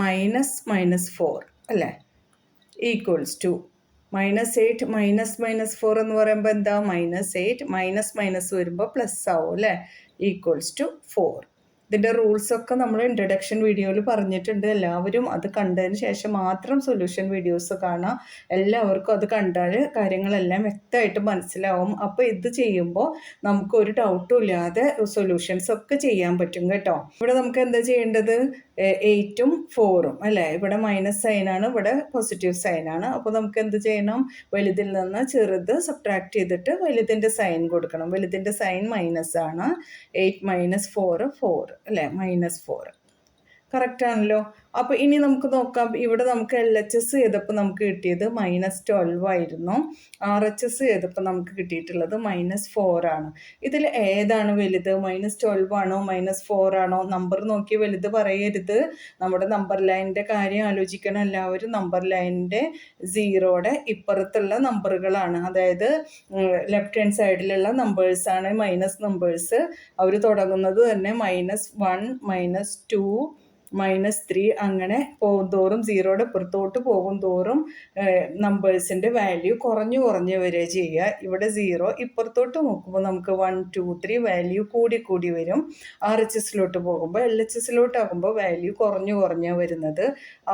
-4 അല്ലേ, ഈക്വൽസ് ടു -8 -4 എന്ന് പറയുമ്പോൾ എന്താ? -8 മൈനസ് വരുമ്പോൾ പ്ലസ് ആവും അല്ലേ, ഈക്വൽസ് ടു 4. ഇതിൻ്റെ റൂൾസൊക്കെ നമ്മൾ ഇൻട്രഡക്ഷൻ വീഡിയോയിൽ പറഞ്ഞിട്ടുണ്ട്. എല്ലാവരും അത് കണ്ടതിന് ശേഷം മാത്രം സൊല്യൂഷൻ വീഡിയോസ് കാണാം. എല്ലാവർക്കും അത് കണ്ടാൽ കാര്യങ്ങളെല്ലാം വ്യക്തമായിട്ട് മനസ്സിലാവും. അപ്പോൾ ഇത് ചെയ്യുമ്പോൾ നമുക്കൊരു ഡൗട്ടും ഇല്ലാതെ സൊല്യൂഷൻസ് ഒക്കെ ചെയ്യാൻ പറ്റും കേട്ടോ. ഇവിടെ നമുക്ക് എന്താ ചെയ്യേണ്ടത്? 8ഉം 4ഉം അല്ലേ. ഇവിടെ മൈനസ് സൈനാണ്, ഇവിടെ പോസിറ്റീവ് സൈനാണ്. അപ്പോൾ നമുക്ക് എന്ത് ചെയ്യണം? വലുതിൽ നിന്ന് ചെറുത് സബ്ട്രാക്ട് ചെയ്തിട്ട് വലുതിൻ്റെ സൈൻ കൊടുക്കണം. വലുതിൻ്റെ സൈൻ മൈനസ് ആണ്. 8 - 4 4 അല്ലേ, -4. കറക്റ്റ് ആണല്ലോ. അപ്പോൾ ഇനി നമുക്ക് നോക്കാം. ഇവിടെ നമുക്ക് LHS ചെയ്തപ്പോൾ നമുക്ക് കിട്ടിയത് -12 ആയിരുന്നു. RHS ചെയ്തപ്പോൾ നമുക്ക് കിട്ടിയിട്ടുള്ളത് -4 ആണ്. ഇതിൽ ഏതാണ് വലുത്? -12 ആണോ -4 ആണോ? നമ്പർ നോക്കി വലുത് പറയരുത്. നമ്മുടെ നമ്പർ ലൈനിൻ്റെ കാര്യം ആലോചിക്കണം എല്ലാവരും. നമ്പർ ലൈനിൻ്റെ 0യുടെ ഇപ്പുറത്തുള്ള നമ്പറുകളാണ്, അതായത് ലെഫ്റ്റ് ഹാൻഡ് സൈഡിലുള്ള നമ്പേഴ്സാണ് മൈനസ് നമ്പേഴ്സ്. അവർ തുടങ്ങുന്നത് തന്നെ -1 -2 -3 അങ്ങനെ പോകുന്തോറും, 0യുടെ പുറത്തോട്ട് പോകും തോറും നമ്പേഴ്സിൻ്റെ വാല്യൂ കുറഞ്ഞു വരിക ചെയ്യുക. ഇവിടെ 0 ഇപ്പുറത്തോട്ട് നോക്കുമ്പോൾ നമുക്ക് 1 2 3 വാല്യൂ കൂടി വരും. RHSലോട്ട് പോകുമ്പോൾ, LHSലോട്ടാകുമ്പോൾ വാല്യൂ കുറഞ്ഞു വരുന്നത്.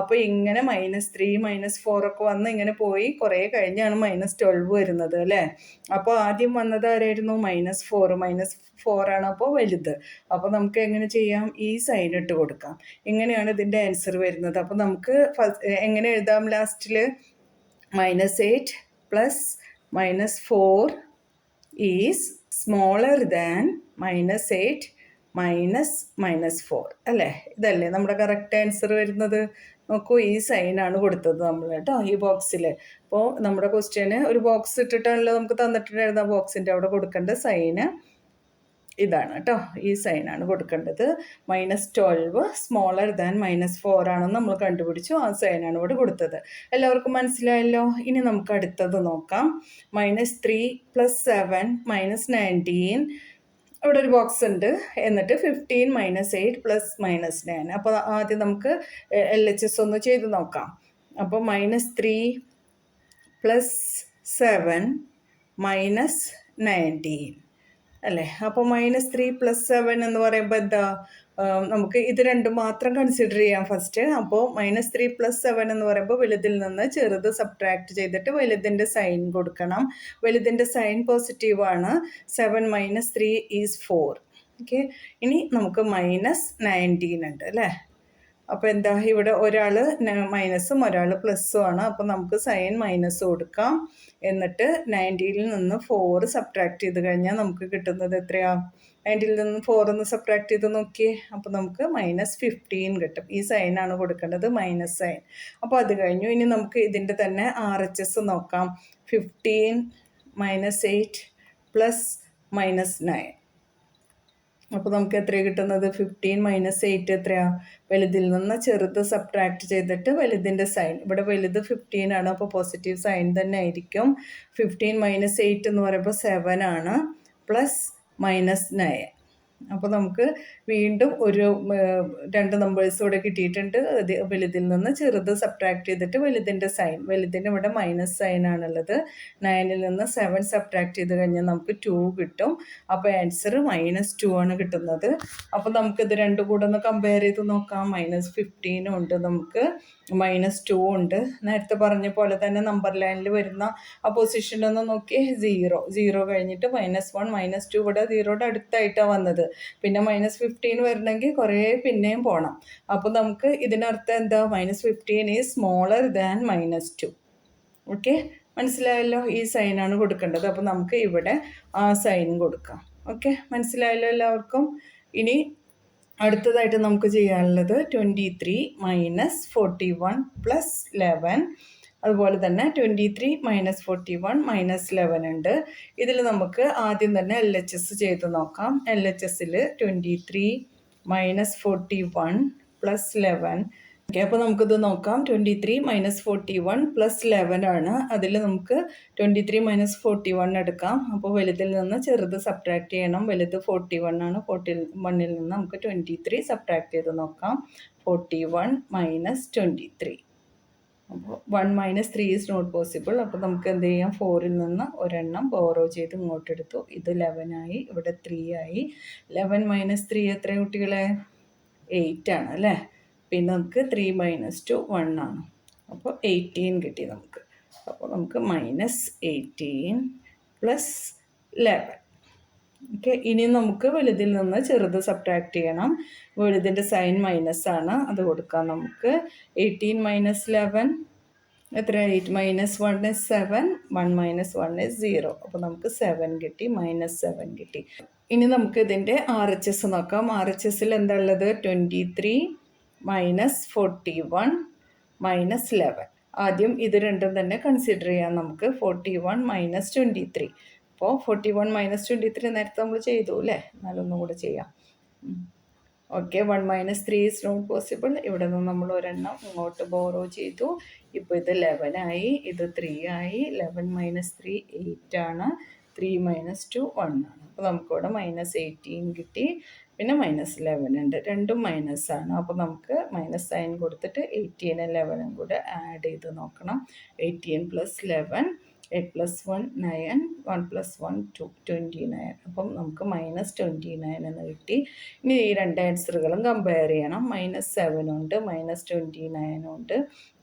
അപ്പോൾ ഇങ്ങനെ -3 -4 ഒക്കെ വന്ന് ഇങ്ങനെ പോയി കുറേ കഴിഞ്ഞാണ് -12 വരുന്നത് അല്ലേ. അപ്പോൾ ആദ്യം വന്നത് ആരായിരുന്നു? -4 ആണ് അപ്പോൾ വലുത്. അപ്പോൾ നമുക്ക് എങ്ങനെ ചെയ്യാം? ഈ സൈൻ ഇട്ട് കൊടുക്കാം. ഇങ്ങനെയാണ് ഇതിൻ്റെ ആൻസർ വരുന്നത്. അപ്പോൾ നമുക്ക് എങ്ങനെ എഴുതാം? ലാസ്റ്റിൽ -8 + -4 ഈസ് സ്മോളർ ദാൻ -8 -4 അല്ലേ. ഇതല്ലേ നമ്മുടെ കറക്റ്റ് ആൻസർ വരുന്നത്. നോക്കൂ ഈ സൈനാണ് കൊടുത്തത് നമ്മൾ കേട്ടോ ഈ ബോക്സിൽ. അപ്പോൾ നമ്മുടെ ക്വസ്റ്റ്യന് ഒരു ബോക്സ് ഇട്ടിട്ടാണല്ലോ നമുക്ക് തന്നിട്ടുണ്ടായിരുന്ന ബോക്സിൻ്റെ അവിടെ കൊടുക്കേണ്ട സൈന് ഇതാണ് കേട്ടോ, ഈ സൈനാണ് കൊടുക്കേണ്ടത്. -12 സ്മോളർ ദാൻ -4 ആണെന്ന് നമ്മൾ കണ്ടുപിടിച്ചു. ആ സൈനാണ് ഇവിടെ കൊടുത്തത്. എല്ലാവർക്കും മനസ്സിലായല്ലോ. ഇനി നമുക്ക് അടുത്തത് നോക്കാം. -3 + 7 -19. ഇവിടെ ഒരു ബോക്സ് ഉണ്ട്. എന്നിട്ട് 15 - 8 + -9. അപ്പോൾ ആദ്യം നമുക്ക് LHS ഒന്ന് ചെയ്ത് നോക്കാം. അപ്പോൾ -3 + 7 -19 അല്ലേ. അപ്പോൾ -3 + 7 എന്ന് പറയുമ്പോൾ എന്താ, നമുക്ക് ഇത് രണ്ടും മാത്രം കൺസിഡർ ചെയ്യാം ഫസ്റ്റ്. അപ്പോൾ -3 + 7 എന്ന് പറയുമ്പോൾ വലുതിൽ നിന്ന് ചെറുത് സബ്ട്രാക്ട് ചെയ്തിട്ട് വലുതിൻ്റെ സൈൻ കൊടുക്കണം. വലുതിൻ്റെ സൈൻ പോസിറ്റീവാണ്. 7 - 3 = 4. ഓക്കെ, ഇനി നമുക്ക് -19 ഉണ്ട് അല്ലേ. അപ്പോൾ എന്താ, ഇവിടെ ഒരാൾ മൈനസും ഒരാൾ പ്ലസ്സും ആണ്. അപ്പോൾ നമുക്ക് സൈൻ മൈനസ് കൊടുക്കാം. എന്നിട്ട് 90ൽ നിന്ന് 4 സബ്ട്രാക്ട് ചെയ്ത് കഴിഞ്ഞാൽ നമുക്ക് കിട്ടുന്നത് എത്രയാണ്? 90ൽ നിന്ന് 4 ഒന്ന് സബ്ട്രാക്ട് ചെയ്ത് നോക്കിയേ. അപ്പോൾ നമുക്ക് -15 കിട്ടും. ഈ സൈനാണ് കൊടുക്കേണ്ടത്, മൈനസ് സൈൻ. അപ്പോൾ അത് കഴിഞ്ഞു. ഇനി നമുക്ക് ഇതിൻ്റെ തന്നെ RHS നോക്കാം. 15 - 8 + -9. അപ്പോൾ നമുക്ക് എത്രയാണ് കിട്ടുന്നത്? 15 - 8 എത്രയാണ്? വലുതിൽ നിന്ന് ചെറുത് സബ്ട്രാക്ട് ചെയ്തിട്ട് വലുതിൻ്റെ സൈൻ. ഇവിടെ വലുത് 15 ആണ്, അപ്പോൾ പോസിറ്റീവ് സൈൻ തന്നെ ആയിരിക്കും. 15 - 8 എന്ന് പറയുമ്പോൾ 7 ആണ്, +-9. അപ്പോൾ നമുക്ക് വീണ്ടും ഒരു 2 നമ്പേഴ്സ് ഇവിടെ കിട്ടിയിട്ടുണ്ട്. വലുതിൽ നിന്ന് ചെറുത് സബ്ട്രാക്ട് ചെയ്തിട്ട് വലുതിൻ്റെ സൈൻ. വലുതിന് ഇവിടെ മൈനസ് സൈനാണുള്ളത്. 9ൽ നിന്ന് 7 സബ്ട്രാക്ട് ചെയ്ത് കഴിഞ്ഞാൽ നമുക്ക് 2 കിട്ടും. അപ്പോൾ ആൻസർ -2 ആണ് കിട്ടുന്നത്. അപ്പോൾ നമുക്കിത് രണ്ടും കൂടെ ഒന്ന് കമ്പയർ ചെയ്ത് നോക്കാം. -15 ഉണ്ട്, നമുക്ക് -2 ഉണ്ട്. നേരത്തെ പറഞ്ഞ പോലെ തന്നെ നമ്പർ ലൈനിൽ വരുന്ന ആ പൊസിഷനൊന്ന് നോക്കി. 0 കഴിഞ്ഞിട്ട് -1 -2 ഇവിടെ 0യുടെ അടുത്തായിട്ടാണ് വന്നത്. പിന്നെ -15 വരണമെങ്കിൽ കുറേ പിന്നെയും പോകണം. അപ്പോൾ നമുക്ക് ഇതിനർത്ഥം എന്താ? -15 ഈസ് സ്മോളർ ദാൻ -2. ഓക്കെ, മനസ്സിലായല്ലോ. ഈ സൈനാണ് കൊടുക്കേണ്ടത്. അപ്പോൾ നമുക്ക് ഇവിടെ ആ സൈൻ കൊടുക്കാം. ഓക്കെ, മനസ്സിലായല്ലോ എല്ലാവർക്കും. ഇനി അടുത്തതായിട്ട് നമുക്ക് ചെയ്യാനുള്ളത് 23 - 41 + 11. അതുപോലെ തന്നെ 23 - 41 - 11 ഉണ്ട്. ഇതിൽ നമുക്ക് ആദ്യം തന്നെ LHS ചെയ്ത് നോക്കാം. LHSൽ 23 - 41 + 11. ഓക്കെ, അപ്പോൾ നമുക്കിത് നോക്കാം. 23 - 41 + 11 ആണ്. അതിൽ നമുക്ക് 23 - 41 എടുക്കാം. അപ്പോൾ വലുതിൽ നിന്ന് ചെറുത് സബ്ട്രാക്ട് ചെയ്യണം. വലുത് 41 ആണ്. 41ൽ നിന്ന് നമുക്ക് 23 സബ്ട്രാക്ട് ചെയ്ത് നോക്കാം. 41 - 23. അപ്പോൾ 1 - 3 ഈസ് നോട്ട് പോസിബിൾ. അപ്പോൾ നമുക്ക് എന്ത് ചെയ്യാം? 4ൽ നിന്ന് ഒരെണ്ണം ബോറോ ചെയ്ത് ഇങ്ങോട്ട് എടുത്തു. ഇത് 11 ആയി, ഇവിടെ 3 ആയി. 11 - 3 എത്ര കുട്ടികളെ? 8 ആണ് അല്ലേ. പിന്നെ നമുക്ക് 3 - 2 1 ആണ്. അപ്പോൾ 18 കിട്ടി നമുക്ക്. അപ്പോൾ നമുക്ക് -18 + 11. ഓക്കെ, ഇനി നമുക്ക് വലുതിൽ നിന്ന് ചെറുത് സബ്ട്രാക്ട് ചെയ്യണം. വലുതിൻ്റെ സൈൻ മൈനസ് ആണ്, അത് കൊടുക്കാം നമുക്ക്. 18 - 11 എത്ര? 8 - 1 is 7. 1 - 1 is 0. അപ്പോൾ നമുക്ക് 7 കിട്ടി, -7 കിട്ടി. ഇനി നമുക്ക് ഇതിൻ്റെ RHS നോക്കാം. RHSൽ എന്താ ഉള്ളത്? 23 - 41 - 11. ആദ്യം ഇത് രണ്ടും തന്നെ കൺസിഡർ ചെയ്യാം നമുക്ക്. 41 - 23. അപ്പോൾ 41 - 23 നേരത്തെ നമ്മൾ ചെയ്തു അല്ലേ. എന്നാലൊന്നും കൂടെ ചെയ്യാം. Okay, 1 - 3 is not possible. ഇവിടെ നിന്ന് നമ്മൾ ഒരെണ്ണം ഇങ്ങോട്ട് ബോറോ ചെയ്തു. ഇപ്പോൾ ഇത് 11 ആയി, ഇത് 3 ആയി. 11 - 3 8 ആണ്. 3 - 2 1 ആണ്. അപ്പോൾ നമുക്കിവിടെ -18 കിട്ടി. പിന്നെ -11 ഉണ്ട്. രണ്ടും മൈനസ് ആണ്. അപ്പോൾ നമുക്ക് മൈനസ് സൈൻ കൊടുത്തിട്ട് 18 11 കൂടെ ആഡ് ചെയ്ത് നോക്കണം. 18 + 11 8 + 1 9 1 + 1 2 29. അപ്പം നമുക്ക് -29 എന്ന് കിട്ടി. ഇനി ഈ രണ്ട് ആൻസറുകളും കമ്പയർ ചെയ്യണം. -7 ഉണ്ട്, -29 ഉണ്ട്.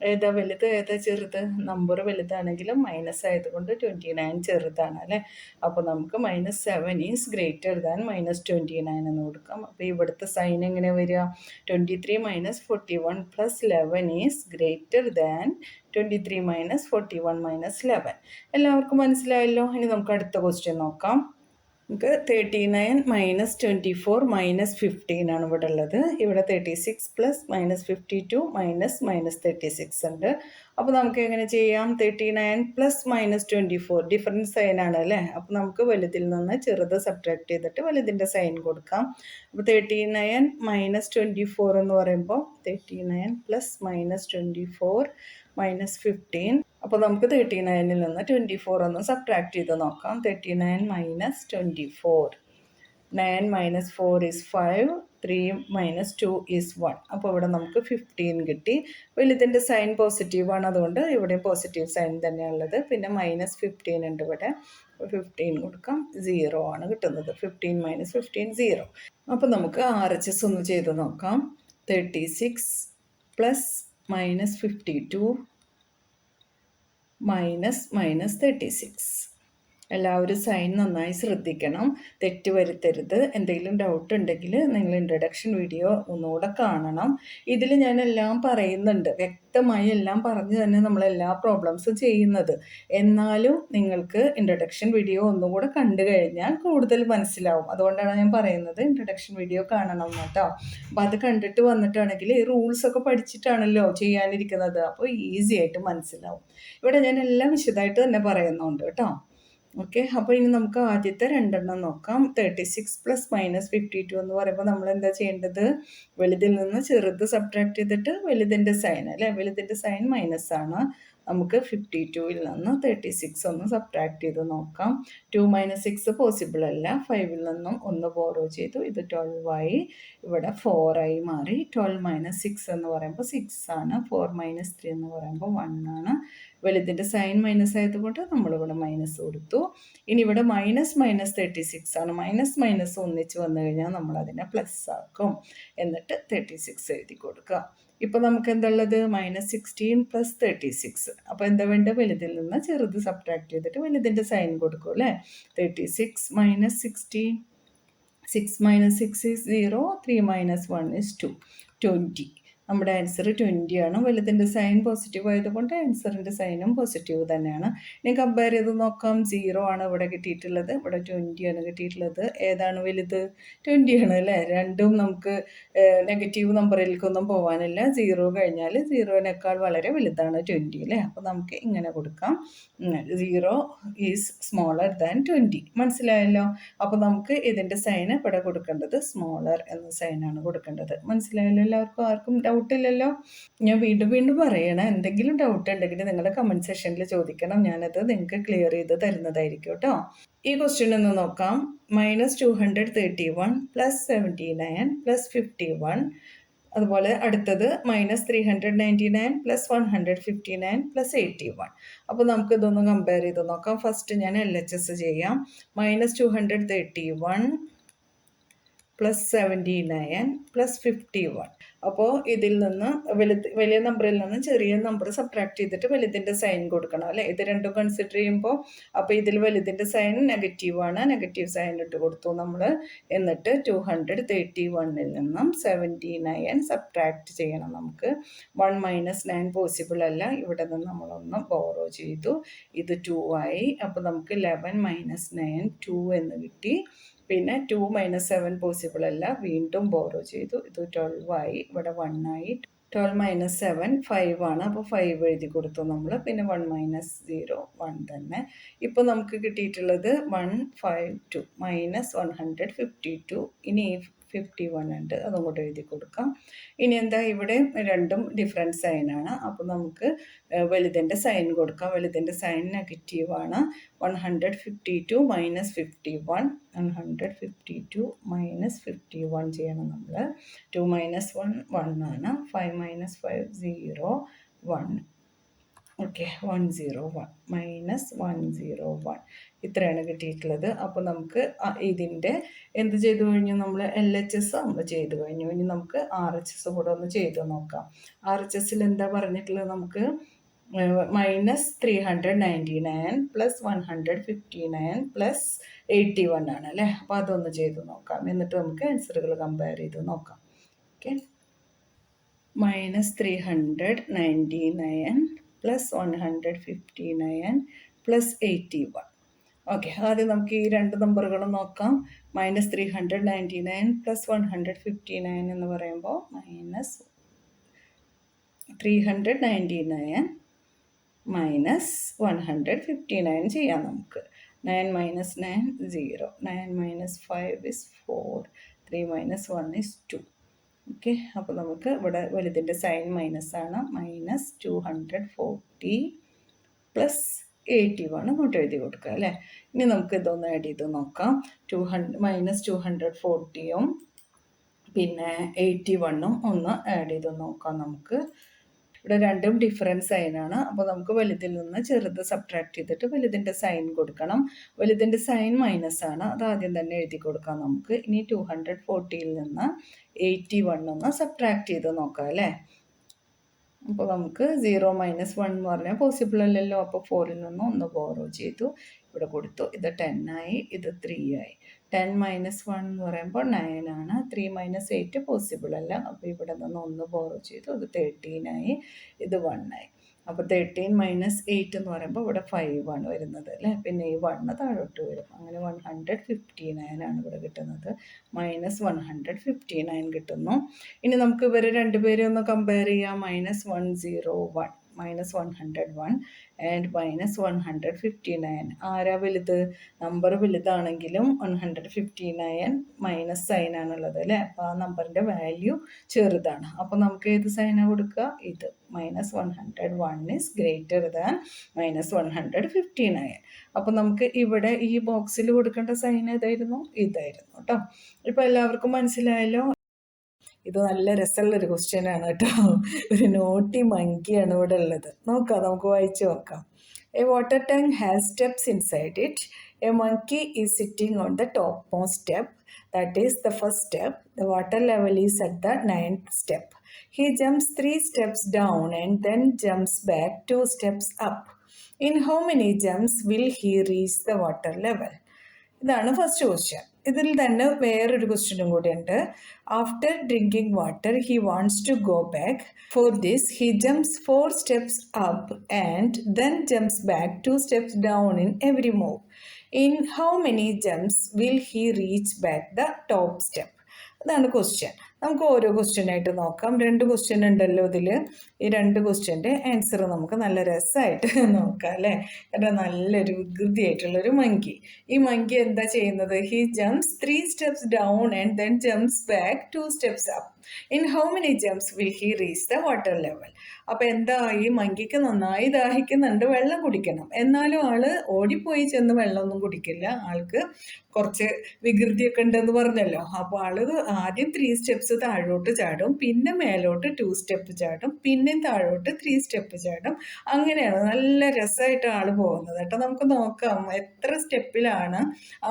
ഏതാ വലുത്, ഏതാ ചെറുത്? നമ്പർ വലുതാണെങ്കിലും മൈനസ് ആയതുകൊണ്ട് 29 ചെറുതാണ് അല്ലേ. അപ്പോൾ നമുക്ക് -7 ഈസ് ഗ്രേറ്റർ ദാൻ -29 എന്ന് കൊടുക്കാം. അപ്പോൾ ഇവിടുത്തെ സൈൻ എങ്ങനെ വരിക? 23 - 41 + 11 ഈസ് ഗ്രേറ്റർ ദാൻ 23 - 41 - 11. എല്ലാവർക്കും മനസ്സിലായല്ലോ. ഇനി നമുക്ക് അടുത്ത ക്വസ്റ്റ്യൻ നോക്കാം. നമുക്ക് 39 മൈനസ് 24 മൈനസ് 15 ആണ് ഇവിടെ ഉള്ളത്. ഇവിടെ 36 പ്ലസ് മൈനസ് 52 മൈനസ് 36 ഉണ്ട്. അപ്പോൾ നമുക്ക് എങ്ങനെ ചെയ്യാം? 39 പ്ലസ് മൈനസ് 24 ഡിഫറൻറ്റ് സൈൻ ആണ് അല്ലേ? അപ്പോൾ നമുക്ക് വലുതിൽ നിന്ന് ചെറുത് സബ്ട്രാക്ട് ചെയ്തിട്ട് വലുതിൻ്റെ സൈൻ കൊടുക്കാം. അപ്പോൾ 39 മൈനസ് 24 എന്ന് പറയുമ്പോൾ 39 പ്ലസ് മൈനസ് 24 മൈനസ് 15. അപ്പോൾ നമുക്ക് 39 നിന്ന് 24 ഒന്ന് സബ്ട്രാക്ട് ചെയ്ത് നോക്കാം. 39 minus 24, 9 minus 4 is 5, 3 minus 2 is 1. അപ്പോൾ ഇവിടെ നമുക്ക് 15 കിട്ടി. വലുതിൻ്റെ സൈൻ പോസിറ്റീവാണ്, അതുകൊണ്ട് ഇവിടെ പോസിറ്റീവ് സൈൻ തന്നെയാണുള്ളത്. പിന്നെ മൈനസ് 15 ഉണ്ട് ഇവിടെ. 15 കൊടുക്കാം, 0 ആണ് കിട്ടുന്നത്. 15 മൈനസ് 15 0. അപ്പോൾ നമുക്ക് RHS ഒന്ന് ചെയ്ത് നോക്കാം. 36 പ്ലസ് മൈനസ് 52 മൈനസ് 36. എല്ലാവരും സൈൻ നന്നായി ശ്രദ്ധിക്കണം, തെറ്റ് വരുത്തരുത്. എന്തെങ്കിലും ഡൗട്ട് ഉണ്ടെങ്കിൽ നിങ്ങൾ ഇൻട്രഡക്ഷൻ വീഡിയോ ഒന്നുകൂടെ കാണണം. ഇതിൽ ഞാൻ എല്ലാം പറയുന്നുണ്ട്, വ്യക്തമായി എല്ലാം പറഞ്ഞ് തന്നെ നമ്മളെല്ലാ പ്രോബ്ലംസും ചെയ്യുന്നത്. എന്നാലും നിങ്ങൾക്ക് ഇൻട്രഡക്ഷൻ വീഡിയോ ഒന്നുകൂടെ കണ്ടു കഴിഞ്ഞാൽ കൂടുതൽ മനസ്സിലാവും. അതുകൊണ്ടാണ് ഞാൻ പറയുന്നത് ഇൻട്രഡക്ഷൻ വീഡിയോ കാണണം കേട്ടോ. അപ്പോൾ അത് കണ്ടിട്ട് വന്നിട്ടാണെങ്കിൽ ഈ റൂൾസൊക്കെ പഠിച്ചിട്ടാണല്ലോ ചെയ്യാനിരിക്കുന്നത്, അപ്പോൾ ഈസി ആയിട്ട് മനസ്സിലാവും. ഇവിടെ ഞാൻ എല്ലാം വിശദമായിട്ട് തന്നെ പറയുന്നുണ്ട് കേട്ടോ. ഓക്കെ, അപ്പോൾ ഇനി നമുക്ക് ആദ്യത്തെ രണ്ടെണ്ണം നോക്കാം. 36 പ്ലസ് മൈനസ് 52 എന്ന് പറയുമ്പോൾ നമ്മൾ എന്താ ചെയ്യേണ്ടത്? വലുതിൽ നിന്ന് ചെറുത് സബ്ട്രാക്ട് ചെയ്തിട്ട് വലുതിൻ്റെ സൈൻ അല്ലേ? വലുതിൻ്റെ സൈൻ മൈനസ് ആണ്. നമുക്ക് 52-ൽ നിന്ന് 36 ഒന്ന് സബ്ട്രാക്ട് ചെയ്ത് നോക്കാം. 2 മൈനസ് 6 പോസിബിൾ അല്ല. 5-ൽ നിന്നും ഒന്ന് ബോറോ ചെയ്തു, ഇത് 12 ആയി. ഇവിടെ 4 ആയി മാറി. 12 മൈനസ് 6 എന്ന് പറയുമ്പോൾ 6 ആണ്. 4 മൈനസ് 3 എന്ന് പറയുമ്പോൾ 1 ആണ്. വലുതിൻ്റെ സൈൻ മൈനസ് ആയതുകൊണ്ട് നമ്മളിവിടെ മൈനസ് കൊടുത്തു. ഇനി ഇവിടെ മൈനസ് 36 ആണ്. മൈനസ് ഒന്നിച്ച് വന്നു കഴിഞ്ഞാൽ നമ്മളതിനെ പ്ലസ് ആക്കും. എന്നിട്ട് 36 എഴുതി കൊടുക്കുക. ഇപ്പോൾ നമുക്ക് എന്തുള്ളത്? -16 പ്ലസ് 36. അപ്പോൾ എന്താ വേണ്ടത്? വലുതിൽ നിന്ന് ചെറുത് സബ്ട്രാക്ട് ചെയ്തിട്ട് വലുതിൻ്റെ സൈൻ കൊടുക്കും അല്ലേ? 36 minus 16, 6 minus 6 is 0, 3 minus 1 is 2, 20. നമ്മുടെ ആൻസർ 20 ആണ്. വലുതിൻ്റെ സൈൻ പോസിറ്റീവ് ആയതുകൊണ്ട് ആൻസറിൻ്റെ സൈനും പോസിറ്റീവ് തന്നെയാണ്. ഇനി കമ്പയർ ചെയ്ത് നോക്കാം. 0 ആണ് ഇവിടെ കിട്ടിയിട്ടുള്ളത്, ഇവിടെ 20 ആണ് കിട്ടിയിട്ടുള്ളത്. ഏതാണ് വലുത്? 20 ആണ് അല്ലേ? രണ്ടും നമുക്ക് നെഗറ്റീവ് നമ്പറിലേക്കൊന്നും പോകാനില്ല. 0 കഴിഞ്ഞാൽ 0-നേക്കാൾ വളരെ വലുതാണ് 20 അല്ലേ? അപ്പോൾ നമുക്ക് ഇങ്ങനെ കൊടുക്കാം, 0 ഈസ് സ്മോളർ ദാൻ 20. മനസ്സിലായല്ലോ? അപ്പോൾ നമുക്ക് ഇതിൻ്റെ സൈന് ഇവിടെ കൊടുക്കേണ്ടത് സ്മോളർ എന്ന സൈനാണ് കൊടുക്കേണ്ടത്. മനസ്സിലായല്ലോ എല്ലാവർക്കും? ആർക്കും ഡൗട്ടില്ലല്ലോ? ഞാൻ വീണ്ടും പറയണം, എന്തെങ്കിലും ഡൗട്ട് ഉണ്ടെങ്കിൽ നിങ്ങളുടെ കമൻറ്റ് സെക്ഷനിൽ ചോദിക്കണം. ഞാനത് നിങ്ങൾക്ക് ക്ലിയർ ചെയ്ത് തരുന്നതായിരിക്കും കേട്ടോ. ഈ ക്വസ്റ്റ്യൻ ഒന്ന് നോക്കാം. -231 പ്ലസ് 79 പ്ലസ് 51. അതുപോലെ അടുത്തത് -399 പ്ലസ് 159 പ്ലസ് 81. അപ്പോൾ നമുക്ക് ഇതൊന്ന് കമ്പയർ ചെയ്ത് നോക്കാം. ഫസ്റ്റ് ഞാൻ LHS ചെയ്യാം. -231 പ്ലസ് 79 പ്ലസ് 51. അപ്പോൾ ഇതിൽ നിന്ന് വലിയ നമ്പറിൽ നിന്ന് ചെറിയ നമ്പർ സബ്ട്രാക്ട് ചെയ്തിട്ട് വലുതിൻ്റെ സൈൻ കൊടുക്കണം അല്ലേ? ഇത് രണ്ടും കൺസിഡർ ചെയ്യുമ്പോൾ അപ്പോൾ ഇതിൽ വലുതിൻ്റെ സൈൻ നെഗറ്റീവാണ്, നെഗറ്റീവ് സൈൻ ഇട്ട് കൊടുത്തു നമ്മൾ. എന്നിട്ട് 231-ൽ നിന്നും 79 സബ്ട്രാക്ട് ചെയ്യണം നമുക്ക്. 1 മൈനസ് 9 പോസിബിൾ അല്ല, ഇവിടെ നിന്ന് നമ്മളൊന്ന് ബോറോ ചെയ്തു, ഇത് 2 ആയി. അപ്പോൾ നമുക്ക് 11 മൈനസ് 9 2 എന്ന് കിട്ടി. പിന്നെ 2 മൈനസ് 7 പോസിബിൾ അല്ല, വീണ്ടും ബോറോ ചെയ്തു, ഇത് 12 ആയി. ഇവിടെ 1 ആയി. 12 മൈനസ് 7 5 ആണ്. അപ്പോൾ 5 എഴുതി കൊടുത്തു നമ്മൾ. പിന്നെ 1 മൈനസ് 0 1 തന്നെ. ഇപ്പോൾ നമുക്ക് കിട്ടിയിട്ടുള്ളത് 152 മൈനസ് 152. ഇനി 51 ഉണ്ട്, അതും കൂടെ എഴുതി കൊടുക്കാം. ഇനി എന്താ? ഇവിടെ രണ്ടും ഡിഫറെൻറ്റ് സൈനാണ്. അപ്പോൾ നമുക്ക് വലുതിൻ്റെ സൈൻ കൊടുക്കാം. വലുതിൻ്റെ സൈൻ നെഗറ്റീവാണ്. 152 മൈനസ് 51, 152 മൈനസ് 51 ചെയ്യണം നമ്മൾ. 2 മൈനസ് 1 1 ആണ്. 5 മൈനസ് 5 0 1. ഓക്കെ, 101 മൈനസ് 101 ഇത്രയാണ് കിട്ടിയിട്ടുള്ളത്. അപ്പോൾ നമുക്ക് ഇതിൻ്റെ എന്ത് ചെയ്തു കഴിഞ്ഞു? നമ്മൾ LHS നമ്മൾ ചെയ്തു കഴിഞ്ഞു. ഇനി നമുക്ക് RHS കൂടെ ഒന്ന് ചെയ്ത് നോക്കാം. RHSൽ എന്താ പറഞ്ഞിട്ടുള്ളത്? നമുക്ക് -399 പ്ലസ് 159 പ്ലസ് 81 ആണ് അല്ലേ? അപ്പോൾ അതൊന്ന് ചെയ്ത് നോക്കാം. എന്നിട്ട് നമുക്ക് ആൻസറുകൾ കമ്പയർ ചെയ്ത് നോക്കാം. Okay, -399 plus 159 plus 81. ഓക്കെ, ആദ്യം നമുക്ക് ഈ രണ്ട് നമ്പറുകൾ നോക്കാം. -399 + 159 എന്ന് പറയുമ്പോൾ -399 - 159 ചെയ്യാം നമുക്ക്. 9 - 9 0, 9 - 5 is 4, 3 - 1 is 2. ഓക്കെ, അപ്പോൾ നമുക്ക് ഇവിടെ വലുതിൻ്റെ സൈൻ മൈനസ് ആണ്. -240 + 81 അങ്ങോട്ട് എഴുതി കൊടുക്കുക അല്ലേ. ഇനി നമുക്ക് ഇതൊന്ന് ആഡ് ചെയ്ത് നോക്കാം. -240ഉം പിന്നെ 81ഉം ഒന്ന് ആഡ് ചെയ്ത് നോക്കാം നമുക്ക്. ഇവിടെ രണ്ടും ഡിഫറൻറ്റ് സൈനാണ്. അപ്പോൾ നമുക്ക് വലുതിൽ നിന്ന് ചെറുത് സബ്ട്രാക്ട് ചെയ്തിട്ട് വലുതിൻ്റെ സൈൻ കൊടുക്കണം. വലുതിൻ്റെ സൈൻ മൈനസ് ആണ്, അത് ആദ്യം തന്നെ എഴുതി കൊടുക്കാം നമുക്ക്. ഇനി 240യിൽ നിന്ന് 81 ഒന്ന് സബ്ട്രാക്ട് ചെയ്ത് നോക്കാം അല്ലേ. അപ്പോൾ നമുക്ക് 0 - 1 എന്ന് പറഞ്ഞാൽ പോസിബിൾ അല്ലല്ലോ. അപ്പോൾ 4ൽ നിന്ന് ഒന്ന് ബോറോ ചെയ്തു, ഇവിടെ കൊടുത്തു. ഇത് 10 ആയി, ഇത് 3 ആയി. 10 - 1 എന്ന് പറയുമ്പോൾ 9 ആണ്. 3 - 8 പോസിബിൾ അല്ല. അപ്പോൾ ഇവിടെ നിന്ന് ഒന്ന് ബോറോ ചെയ്തു, ഇത് 13 ആയി, ഇത് 1 ആയി. അപ്പോൾ 13 - 8 എന്ന് പറയുമ്പോൾ ഇവിടെ 5 ആണ് വരുന്നത് അല്ലേ. പിന്നെ ഈ 1 താഴോട്ട് വരും. അങ്ങനെ 159 ആണ് ഇവിടെ കിട്ടുന്നത്. -159 കിട്ടുന്നു. ഇനി നമുക്ക് ഇവർ രണ്ടുപേരും ഒന്ന് കമ്പയർ ചെയ്യാം. -101 -101 ആൻഡ് -159. ആരാ വലുത്? നമ്പർ വലുതാണെങ്കിലും 159 മൈനസ് സൈനാണുള്ളത് അല്ലേ. അപ്പോൾ ആ നമ്പറിൻ്റെ വാല്യൂ ചെറുതാണ്. അപ്പോൾ നമുക്ക് ഏത് സൈനാണ് കൊടുക്കുക? ഇത്. -101 ഈസ് ഗ്രേറ്റർ ദാൻ -159. അപ്പോൾ നമുക്ക് ഇവിടെ ഈ ബോക്സിൽ കൊടുക്കേണ്ട സൈൻ ഏതായിരുന്നു? ഇതായിരുന്നു കേട്ടോ. ഇപ്പോൾ എല്ലാവർക്കും മനസ്സിലായല്ലോ. ഇത് നല്ല രസമുള്ളൊരു ക്വസ്റ്റ്യൻ ആണ് കേട്ടോ. ഒരു നോട്ടി മങ്കിയാണ് ഇവിടെ ഉള്ളത്. നോക്കാം, നമുക്ക് വായിച്ചു നോക്കാം. A water tank has steps inside it. A monkey is sitting on the topmost step, that is the first step. The water level is at the 9th step. He jumps 3 steps down and then jumps back 2 steps up. In how many jumps will he reach the water level? ഇതാണ് ഫസ്റ്റ് ക്വസ്റ്റ്യൻ. ഇതിൽ തന്നെ വേറൊരു ക്വസ്റ്റ്യനും കൂടിയുണ്ട്. After drinking water he wants to go back. For this he jumps 4 steps up and then jumps back 2 steps down in every move. In how many jumps will he reach back the top step? അതാണ് ക്വസ്റ്റ്യൻ. നമുക്ക് ഓരോ ക്വസ്റ്റ്യനായിട്ട് നോക്കാം. 2 ക്വസ്റ്റ്യൻ ഉണ്ടല്ലോ ഇതിൽ. ഈ 2 ക്വസ്റ്റ്യൻ്റെ ആൻസർ നമുക്ക് നല്ല രസമായിട്ട് നോക്കാം അല്ലേ. കാരണം നല്ലൊരു വികൃതിയായിട്ടുള്ളൊരു മങ്കി. ഈ മങ്കി എന്താ ചെയ്യുന്നത്? He jumps 3 steps down and then jumps back 2 steps up. In how many jumps will he reach the water level? അപ്പോൾ എന്താ, ഈ മങ്കിക്ക് നന്നായി ദാഹിക്കുന്നുണ്ട്, വെള്ളം കുടിക്കണം. എന്നാലും ആള് ഓടിപ്പോയി ചെന്ന് വെള്ളമൊന്നും കുടിക്കില്ല. ആൾക്ക് കുറച്ച് വികൃതിയൊക്കെ ഉണ്ടെന്ന് പറഞ്ഞല്ലോ. അപ്പോൾ ആള് ആദ്യം 3 steps താഴോട്ട് ചാടും, പിന്നെ മേലോട്ട് 2 step ചാടും, പിന്നെ താഴോട്ട് 3 step ചാടും. അങ്ങനെയാണ് നല്ല രസമായിട്ട് ആള് പോകുന്നത് കേട്ടോ. നമുക്ക് നോക്കാം എത്ര സ്റ്റെപ്പിലാണ്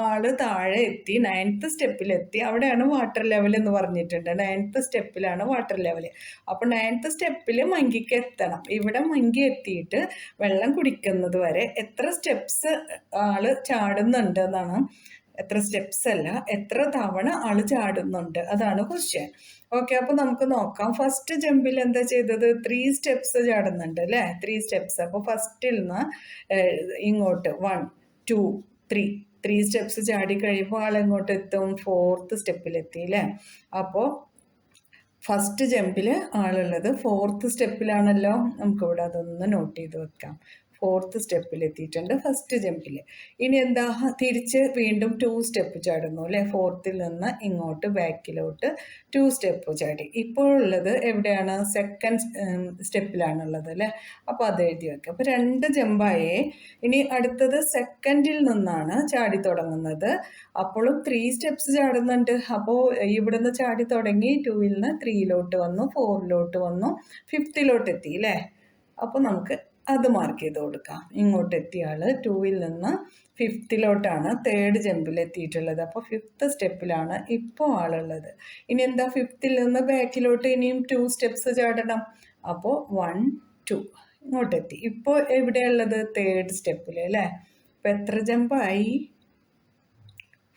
ആള് താഴെ എത്തി. 9th സ്റ്റെപ്പിലെത്തി. അവിടെയാണ് വാട്ടർ ലെവൽ എന്ന് പറഞ്ഞിട്ടുണ്ട്. 9th സ്റ്റെപ്പിലാണ് water level. അപ്പോൾ 9th സ്റ്റെപ്പിൽ മങ്കിക്ക് എത്തണം. ഇവിടെ മങ്കി എത്തിയിട്ട് വെള്ളം കുടിക്കുന്നത് വരെ എത്ര സ്റ്റെപ്സ് ആള് ചാടുന്നുണ്ട് എന്നാണ്. എത്ര സ്റ്റെപ്സ് അല്ല, എത്ര തവണ ആള് ചാടുന്നുണ്ട്, അതാണ് ക്വസ്റ്റ്യൻ. ഓക്കെ, അപ്പോൾ നമുക്ക് നോക്കാം. ഫസ്റ്റ് ജമ്പിൽ എന്താ ചെയ്തത്? 3 steps ചാടുന്നുണ്ട് അല്ലേ. 3 steps. അപ്പോൾ ഫസ്റ്റിൽ നിന്ന് ഇങ്ങോട്ട് 1 2 3 steps ചാടി കഴിയുമ്പോൾ ആളെങ്ങോട്ട് എത്തും? 4th സ്റ്റെപ്പിലെത്തി അല്ലേ. അപ്പോൾ ഫസ്റ്റ് ജമ്പിൽ ആളുള്ളത് 4th സ്റ്റെപ്പിലാണല്ലോ. നമുക്കിവിടെ അതൊന്ന് നോട്ട് ചെയ്ത് വെക്കാം. 4th സ്റ്റെപ്പിൽ എത്തിയിട്ടുണ്ട് ഫസ്റ്റ് ജമ്പിൽ. ഇനി എന്താ, തിരിച്ച് വീണ്ടും 2 സ്റ്റെപ്പ് ചാടുന്നു അല്ലേ. 4th നിന്ന് ഇങ്ങോട്ട് ബാക്കിലോട്ട് 2 സ്റ്റെപ്പ് ചാടി. ഇപ്പോൾ ഉള്ളത് എവിടെയാണ്? സെക്കൻഡ് സ്റ്റെപ്പിലാണുള്ളത് അല്ലേ. അപ്പോൾ അത് എഴുതി വെക്കാം. അപ്പോൾ 2 ജമ്പായേ. ഇനി അടുത്തത് സെക്കൻഡിൽ നിന്നാണ് ചാടി തുടങ്ങുന്നത്. അപ്പോഴും 3 steps ചാടുന്നുണ്ട്. അപ്പോൾ ഇവിടുന്ന് ചാടി തുടങ്ങി 2ൽ നിന്ന് 3ലോട്ട് വന്നു, 4ലോട്ട് വന്നു, 5th എത്തി അല്ലേ. അപ്പോൾ നമുക്ക് അത് മാർക്ക് ചെയ്ത് കൊടുക്കാം. ഇങ്ങോട്ട് എത്തിയ ആൾ 2ൽ നിന്ന് 5th 3rd ജമ്പിൽ എത്തിയിട്ടുള്ളത്. അപ്പോൾ 5th സ്റ്റെപ്പിലാണ് ഇപ്പോൾ ആളുള്ളത്. ഇനി എന്താ, 5th നിന്ന് ബാക്കിലോട്ട് ഇനിയും 2 steps ചാടണം. അപ്പോൾ 1 2 ഇങ്ങോട്ടെത്തി. ഇപ്പോൾ എവിടെയുള്ളത്? 3rd സ്റ്റെപ്പിൽ അല്ലേ. അപ്പോൾ എത്ര ജമ്പായി?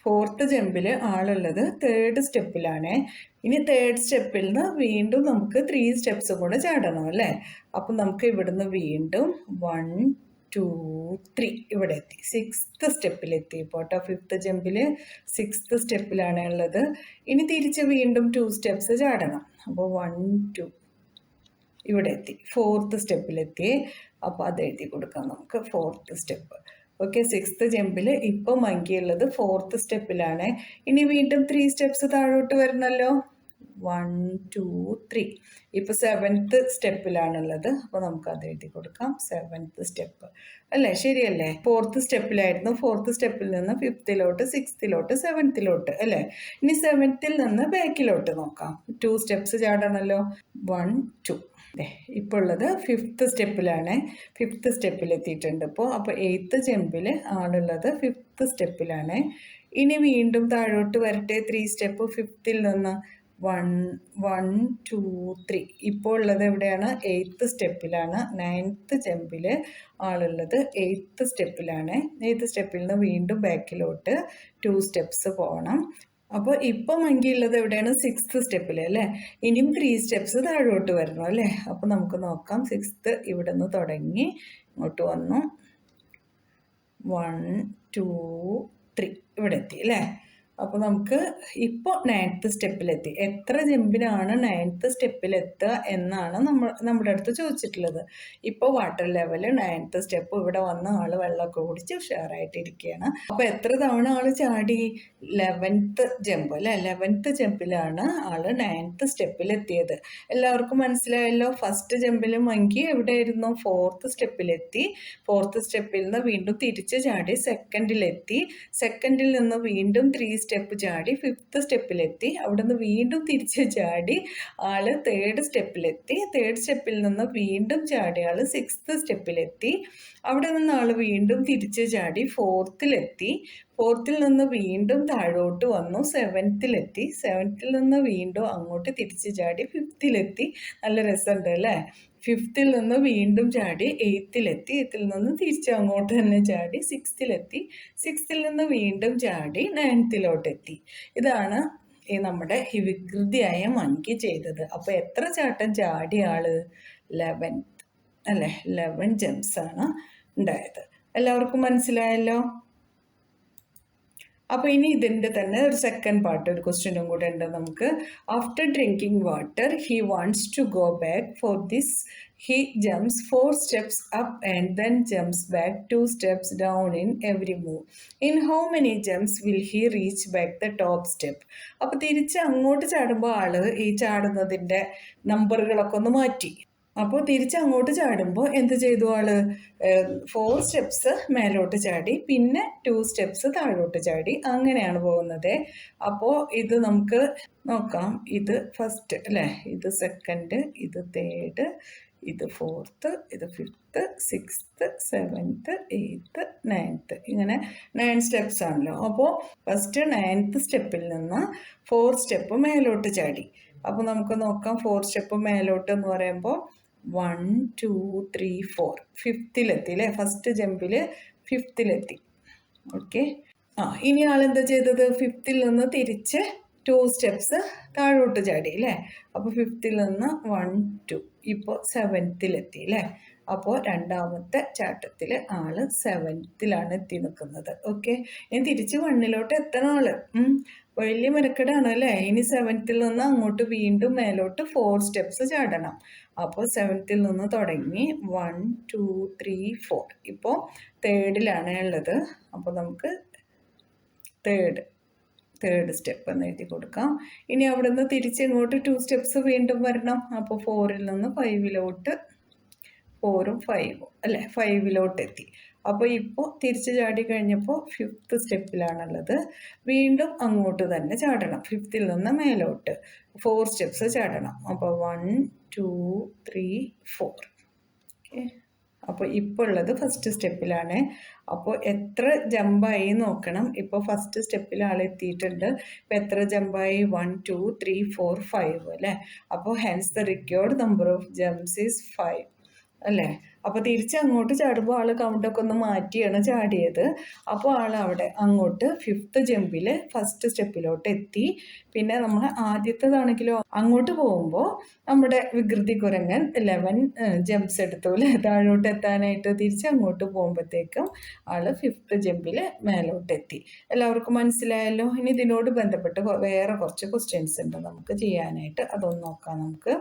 4th ജമ്പിൽ ആളുള്ളത് 3rd സ്റ്റെപ്പിലാണ്. ഇനി 3rd സ്റ്റെപ്പിൽ നിന്ന് വീണ്ടും നമുക്ക് 3 steps കൂടെ ചാടണം അല്ലേ. അപ്പം നമുക്ക് ഇവിടുന്ന് വീണ്ടും 1 2 3 ഇവിടെ എത്തി. 6th സ്റ്റെപ്പിലെത്തി ഇപ്പോൾ കേട്ടോ. 5th ജമ്പിൽ 6th സ്റ്റെപ്പിലാണ് ഉള്ളത്. ഇനി തിരിച്ച് വീണ്ടും 2 സ്റ്റെപ്സ് ചാടണം. അപ്പോൾ 1 2 ഇവിടെ എത്തി. 4th സ്റ്റെപ്പിലെത്തി. അപ്പോൾ അത് എഴുതി കൊടുക്കാം നമുക്ക്. 4th step. ഓക്കെ, 6th ജമ്പിൽ ഇപ്പോൾ മങ്കി ഉള്ളത് 4th സ്റ്റെപ്പിലാണ്. ഇനി വീണ്ടും 3 സ്റ്റെപ്സ് താഴോട്ട് വരണമല്ലോ. 1 2 3. ഇപ്പോൾ 7th സ്റ്റെപ്പിലാണുള്ളത്. അപ്പോൾ നമുക്ക് അത് എഴുതി കൊടുക്കാം. 7th സ്റ്റെപ്പ് അല്ലേ, ശരിയല്ലേ? 4th സ്റ്റെപ്പിലായിരുന്നു. 4th സ്റ്റെപ്പിൽ നിന്ന് 5th-ലോട്ട് 6th-ലോട്ട് 7th-ലോട്ട് അല്ലേ. ഇനി 7th-ൽ നിന്ന് ബാക്കിലോട്ട് നോക്കാം. 2 സ്റ്റെപ്സ് ചാടണമല്ലോ. 1 2. ഇപ്പോൾ ഉള്ളത് 5th സ്റ്റെപ്പിലാണ്. 5th സ്റ്റെപ്പിലെത്തിയിട്ടുണ്ട് ഇപ്പോൾ. അപ്പോൾ 8th ജമ്പിൽ ആളുള്ളത് 5th സ്റ്റെപ്പിലാണ്. ഇനി വീണ്ടും താഴോട്ട് വരട്ടെ. 3 സ്റ്റെപ്പ് 5th-ൽ നിന്ന് 1 1 2 3. ഇപ്പോൾ ഉള്ളത് എവിടെയാണ്? 8th സ്റ്റെപ്പിലാണ്. 9th ജമ്പിൽ ആളുള്ളത് 8th സ്റ്റെപ്പിലാണ്. 8th സ്റ്റെപ്പിൽ നിന്ന് വീണ്ടും ബാക്കിലോട്ട് 2 സ്റ്റെപ്സ് പോകണം. അപ്പോൾ ഇപ്പോൾ മങ്കി ഉള്ളത് എവിടെയാണ്? 6th സ്റ്റെപ്പിൽ അല്ലേ. ഇനിയും 3 സ്റ്റെപ്സ് താഴോട്ട് വരണം അല്ലേ. അപ്പോൾ നമുക്ക് നോക്കാം. 6th ഇവിടെ നിന്ന് തുടങ്ങി ഇങ്ങോട്ട് വന്നു. 1 2 3 ഇവിടെ എത്തി അല്ലേ. അപ്പോൾ നമുക്ക് ഇപ്പോൾ 9th സ്റ്റെപ്പിലെത്തി. എത്ര ജമ്പിനാണ് 9th സ്റ്റെപ്പിലെത്തുക എന്നാണ് നമ്മുടെ അടുത്ത് ചോദിച്ചിട്ടുള്ളത്. ഇപ്പോൾ വാട്ടർ ലെവൽ 9th സ്റ്റെപ്പ്. ഇവിടെ വന്ന ആൾ വെള്ളമൊക്കെ കുടിച്ച് ഉഷാറായിട്ടിരിക്കുകയാണ്. അപ്പോൾ എത്ര തവണ ആൾ ചാടി? 11th ജമ്പ് അല്ലേ. 11th ജമ്പിലാണ് ആൾ 9th സ്റ്റെപ്പിലെത്തിയത്. എല്ലാവർക്കും മനസ്സിലായല്ലോ. ഫസ്റ്റ് ജമ്പിൽ മങ്കി എവിടെയായിരുന്നു? 4th സ്റ്റെപ്പിലെത്തി. 4th സ്റ്റെപ്പിൽ നിന്ന് വീണ്ടും തിരിച്ച് ചാടി 2nd-ലെത്തി. 2nd-ൽ നിന്ന് വീണ്ടും 3 സ്റ്റെപ്പ് ചാടി 5th സ്റ്റെപ്പിലെത്തി. അവിടെ നിന്ന് വീണ്ടും തിരിച്ച് ചാടി ആൾ 3rd സ്റ്റെപ്പിലെത്തി. 3rd സ്റ്റെപ്പിൽ നിന്ന് വീണ്ടും ചാടി ആൾ 6th സ്റ്റെപ്പിലെത്തി. അവിടെ നിന്ന് ആൾ വീണ്ടും തിരിച്ച് ചാടി 4th-ലെത്തി. 4th-ൽ നിന്ന് വീണ്ടും താഴോട്ട് വന്നു 7th-ലെത്തി. 7th-ൽ നിന്ന് വീണ്ടും അങ്ങോട്ട് തിരിച്ച് ചാടി 5th-ലെത്തി. നല്ല രസമുണ്ട് അല്ലേ. 5th-ൽ നിന്ന് വീണ്ടും ചാടി 8th-ലെത്തി. 8th-ൽ നിന്ന് തിരിച്ച് അങ്ങോട്ട് തന്നെ ചാടി 6th-ലെത്തി. 6th-ൽ നിന്ന് വീണ്ടും ചാടി 9th-ലോട്ടെത്തി. ഇതാണ് ഈ നമ്മുടെ ഈ വികൃതിയായ മങ്കി ചെയ്തത്. അപ്പോൾ എത്ര ചാട്ടം ചാടിയ ആള്? 11th അല്ലേ. 11 ജംപ്സ് ആണ് ഉണ്ടായത്. എല്ലാവർക്കും മനസ്സിലായല്ലോ. അപ്പോൾ ഇനി ഇതിൻ്റെ തന്നെ ഒരു സെക്കൻഡ് പാർട്ട്, ഒരു ക്വസ്റ്റ്യനും കൂടെ ഉണ്ട് നമുക്ക്. After drinking water he wants to go back. For this he jumps 4 steps up and then jumps back 2 steps down in every move. In how many jumps will he reach back the top step? അപ്പോൾ തിരിച്ച് അങ്ങോട്ട് ചാടുമ്പോൾ ആള് ഈ ചാടുന്നതിൻ്റെ നമ്പറുകളൊക്കെ ഒന്ന് മാറ്റി. അപ്പോൾ തിരിച്ച് അങ്ങോട്ട് ചാടുമ്പോൾ എന്ത് ചെയ്തു ആള്? 4 സ്റ്റെപ്സ് മേലോട്ട് ചാടി, പിന്നെ 2 സ്റ്റെപ്സ് താഴോട്ട് ചാടി. അങ്ങനെയാണ് പോകുന്നത്. അപ്പോൾ ഇത് നമുക്ക് നോക്കാം. ഇത് ഫസ്റ്റ് അല്ലേ, ഇത് സെക്കൻഡ്, ഇത് തേർഡ്, ഇത് 4th, ഇത് 5th, 6th, 7th, 8th, 9th. ഇങ്ങനെ 9 സ്റ്റെപ്സ് ആണല്ലോ. അപ്പോൾ ഫസ്റ്റ് 9th സ്റ്റെപ്പിൽ നിന്ന് 4 സ്റ്റെപ്പ് മേലോട്ട് ചാടി. അപ്പോൾ നമുക്ക് നോക്കാം. 4 സ്റ്റെപ്പ് മേലോട്ട് എന്ന് പറയുമ്പോൾ 1 2 3 4. 5th-ലെത്തി അല്ലേ. ഫസ്റ്റ് ജമ്പിൽ 5th-ലെത്തി. ഓക്കെ. ഇനി ആളെന്താ ചെയ്തത്? 5th-ൽ നിന്ന് തിരിച്ച് 2 സ്റ്റെപ്സ് താഴോട്ട് ചാടി അല്ലേ. അപ്പോൾ 5th-ൽ നിന്ന് 1 2. ഇപ്പോൾ 7th-ലെത്തി അല്ലേ. അപ്പോൾ രണ്ടാമത്തെ ചാട്ടത്തിൽ ആൾ 7th-ലാണ് എത്തി നിൽക്കുന്നത്. ഓക്കെ. ഇനി തിരിച്ച് 1-ലോട്ട് എത്തണ ആള് വലിയ മെനക്കെടാണ് അല്ലേ. ഇനി 7th-ൽ നിന്ന് അങ്ങോട്ട് വീണ്ടും മേലോട്ട് 4 സ്റ്റെപ്സ് ചാടണം. അപ്പോൾ 7th-ൽ നിന്ന് തുടങ്ങി 1 2 3 4. ഇപ്പോൾ 3rd-ലാണ് ഉള്ളത്. അപ്പോൾ നമുക്ക് തേർഡ് സ്റ്റെപ്പ് എന്ന് എഴുതി കൊടുക്കാം. ഇനി അവിടെ നിന്ന് തിരിച്ചിങ്ങോട്ട് 2 സ്റ്റെപ്സ് വീണ്ടും വരണം. അപ്പോൾ 4-ൽ നിന്ന് 5-ലോട്ട് 4ഉം 5ഉം അല്ലേ. 5-ലോട്ട് എത്തി. അപ്പോൾ ഇപ്പോൾ തിരിച്ച് ചാടി കഴിഞ്ഞപ്പോൾ 5th സ്റ്റെപ്പിലാണുള്ളത്. വീണ്ടും അങ്ങോട്ട് തന്നെ ചാടണം. 5th-ൽ നിന്ന് മേലോട്ട് 4 സ്റ്റെപ്സ് ചാടണം. അപ്പോൾ 1 2 3 4. ഓക്കെ. അപ്പോൾ ഇപ്പോൾ ഉള്ളത് ഫസ്റ്റ് സ്റ്റെപ്പിലാണ്. അപ്പോൾ എത്ര ജമ്പായി നോക്കണം. ഇപ്പോൾ ഫസ്റ്റ് സ്റ്റെപ്പിൽ ആളെത്തിയിട്ടുണ്ട്. ഇപ്പോൾ എത്ര ജമ്പായി? 1 2 3 4 5 അല്ലേ. അപ്പോൾ hence the required number of jumps is 5 അല്ലേ. അപ്പോൾ തിരിച്ചങ്ങോട്ട് ചാടുമ്പോൾ ആൾ കൗണ്ടൊക്കെ ഒന്ന് മാറ്റിയാണ് ചാടിയത്. അപ്പോൾ ആൾ അവിടെ അങ്ങോട്ട് 5th ജമ്പിൽ ഫസ്റ്റ് സ്റ്റെപ്പിലോട്ട് എത്തി. പിന്നെ നമ്മൾ ആദ്യത്തേതാണെങ്കിലോ അങ്ങോട്ട് പോകുമ്പോൾ നമ്മുടെ വികൃതി കുരങ്ങൻ 11 ജംപ്സ് എടുത്തു അല്ലേ താഴോട്ട് എത്താനായിട്ട്. തിരിച്ചങ്ങോട്ട് പോകുമ്പോഴത്തേക്കും ആൾ 5th ജമ്പിൽ മേലോട്ട് എത്തി. എല്ലാവർക്കും മനസ്സിലായല്ലോ. ഇനി ഇതിനോട് ബന്ധപ്പെട്ട് വേറെ കുറച്ച് ക്വസ്റ്റ്യൻസ് ഉണ്ട് നമുക്ക് ചെയ്യാനായിട്ട്. അതൊന്ന് നോക്കാം നമുക്ക്.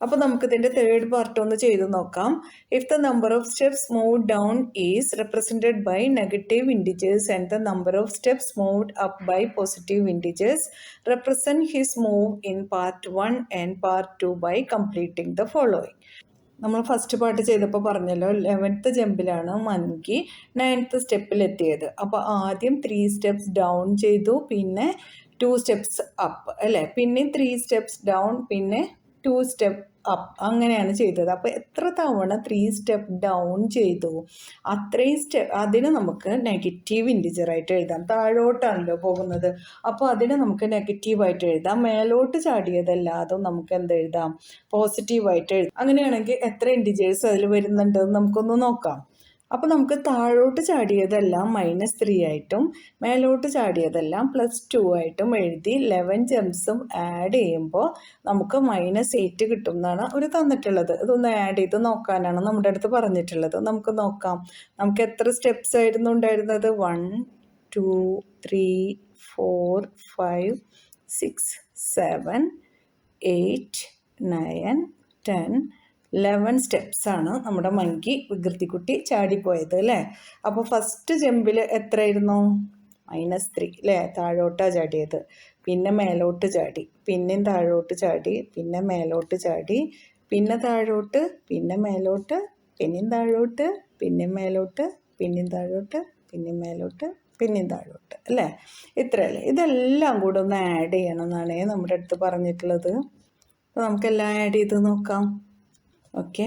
അപ്പോൾ നമുക്കിതിൻ്റെ തേർഡ് പാർട്ട് ഒന്ന് ചെയ്ത് നോക്കാം. If the number of steps move down is represented by negative integers and the number of steps moved up by positive integers, represent his move in part 1 and part 2 by completing the following. നമ്മൾ ഫസ്റ്റ് പാർട്ട് ചെയ്തപ്പോൾ പറഞ്ഞല്ലോ 11th ജമ്പിലാണ് മങ്കി 9th സ്റ്റെപ്പിലെത്തിയത്. അപ്പോൾ ആദ്യം 3 സ്റ്റെപ്സ് ഡൗൺ ചെയ്തു, പിന്നെ 2 സ്റ്റെപ്സ് അപ്പ് അല്ലേ, പിന്നെ 3 സ്റ്റെപ്സ് ഡൗൺ, പിന്നെ 2 സ്റ്റെപ്പ് അപ്പ്, അങ്ങനെയാണ് ചെയ്തത്. അപ്പോൾ എത്ര തവണ 3 സ്റ്റെപ്പ് ഡൗൺ ചെയ്തു അത്രയും അതിന് നമുക്ക് നെഗറ്റീവ് ഇൻഡിജറായിട്ട് എഴുതാം. താഴോട്ടാണല്ലോ പോകുന്നത്, അപ്പോൾ അതിന് നമുക്ക് നെഗറ്റീവായിട്ട് എഴുതാം. മേലോട്ട് ചാടിയതല്ലാതെ നമുക്ക് എന്ത് എഴുതാം, പോസിറ്റീവായിട്ട് എഴുതാം. അങ്ങനെയാണെങ്കിൽ എത്ര ഇൻഡിജേഴ്സ് അതിൽ വരുന്നുണ്ടെന്ന് നമുക്കൊന്ന് നോക്കാം. അപ്പോൾ നമുക്ക് താഴോട്ട് ചാടിയതെല്ലാം -3 ആയിട്ടും മേലോട്ട് ചാടിയതെല്ലാം +2 ആയിട്ടും എഴുതി 11 ജംപ്സും ആഡ് ചെയ്യുമ്പോൾ നമുക്ക് -8 കിട്ടും എന്നാണ് അവർ തന്നിട്ടുള്ളത്. ഇതൊന്ന് ആഡ് ചെയ്ത് നോക്കാനാണ് നമ്മുടെ അടുത്ത് പറഞ്ഞിട്ടുള്ളത്. നമുക്ക് നോക്കാം. നമുക്ക് എത്ര സ്റ്റെപ്സ് ആയിരുന്നു ഉണ്ടായിരുന്നത്? 1 2 3 4 5 6 7 8 9 10 11 സ്റ്റെപ്സാണ് നമ്മുടെ മങ്കി വികൃതിക്കുട്ടി ചാടിപ്പോയത് അല്ലേ. അപ്പോൾ ഫസ്റ്റ് ജമ്പിൽ എത്രയായിരുന്നു? -3 അല്ലേ, താഴോട്ടാണ് ചാടിയത്. പിന്നെ മേലോട്ട് ചാടി, പിന്നെയും താഴോട്ട് ചാടി, പിന്നെ മേലോട്ട് ചാടി, പിന്നെ താഴോട്ട്, പിന്നെ മേലോട്ട്, പിന്നെയും താഴോട്ട്, പിന്നെയും മേലോട്ട്, പിന്നെയും താഴോട്ട്, പിന്നെയും മേലോട്ട്, പിന്നെയും താഴോട്ട് അല്ലേ. ഇത്രയല്ലേ. ഇതെല്ലാം കൂടെ ഒന്ന് ആഡ് ചെയ്യണം എന്നാണ് നമ്മുടെ അടുത്ത് പറഞ്ഞിട്ടുള്ളത്. അപ്പോൾ നമുക്കെല്ലാം ആഡ് ചെയ്ത് നോക്കാം. ഓക്കെ,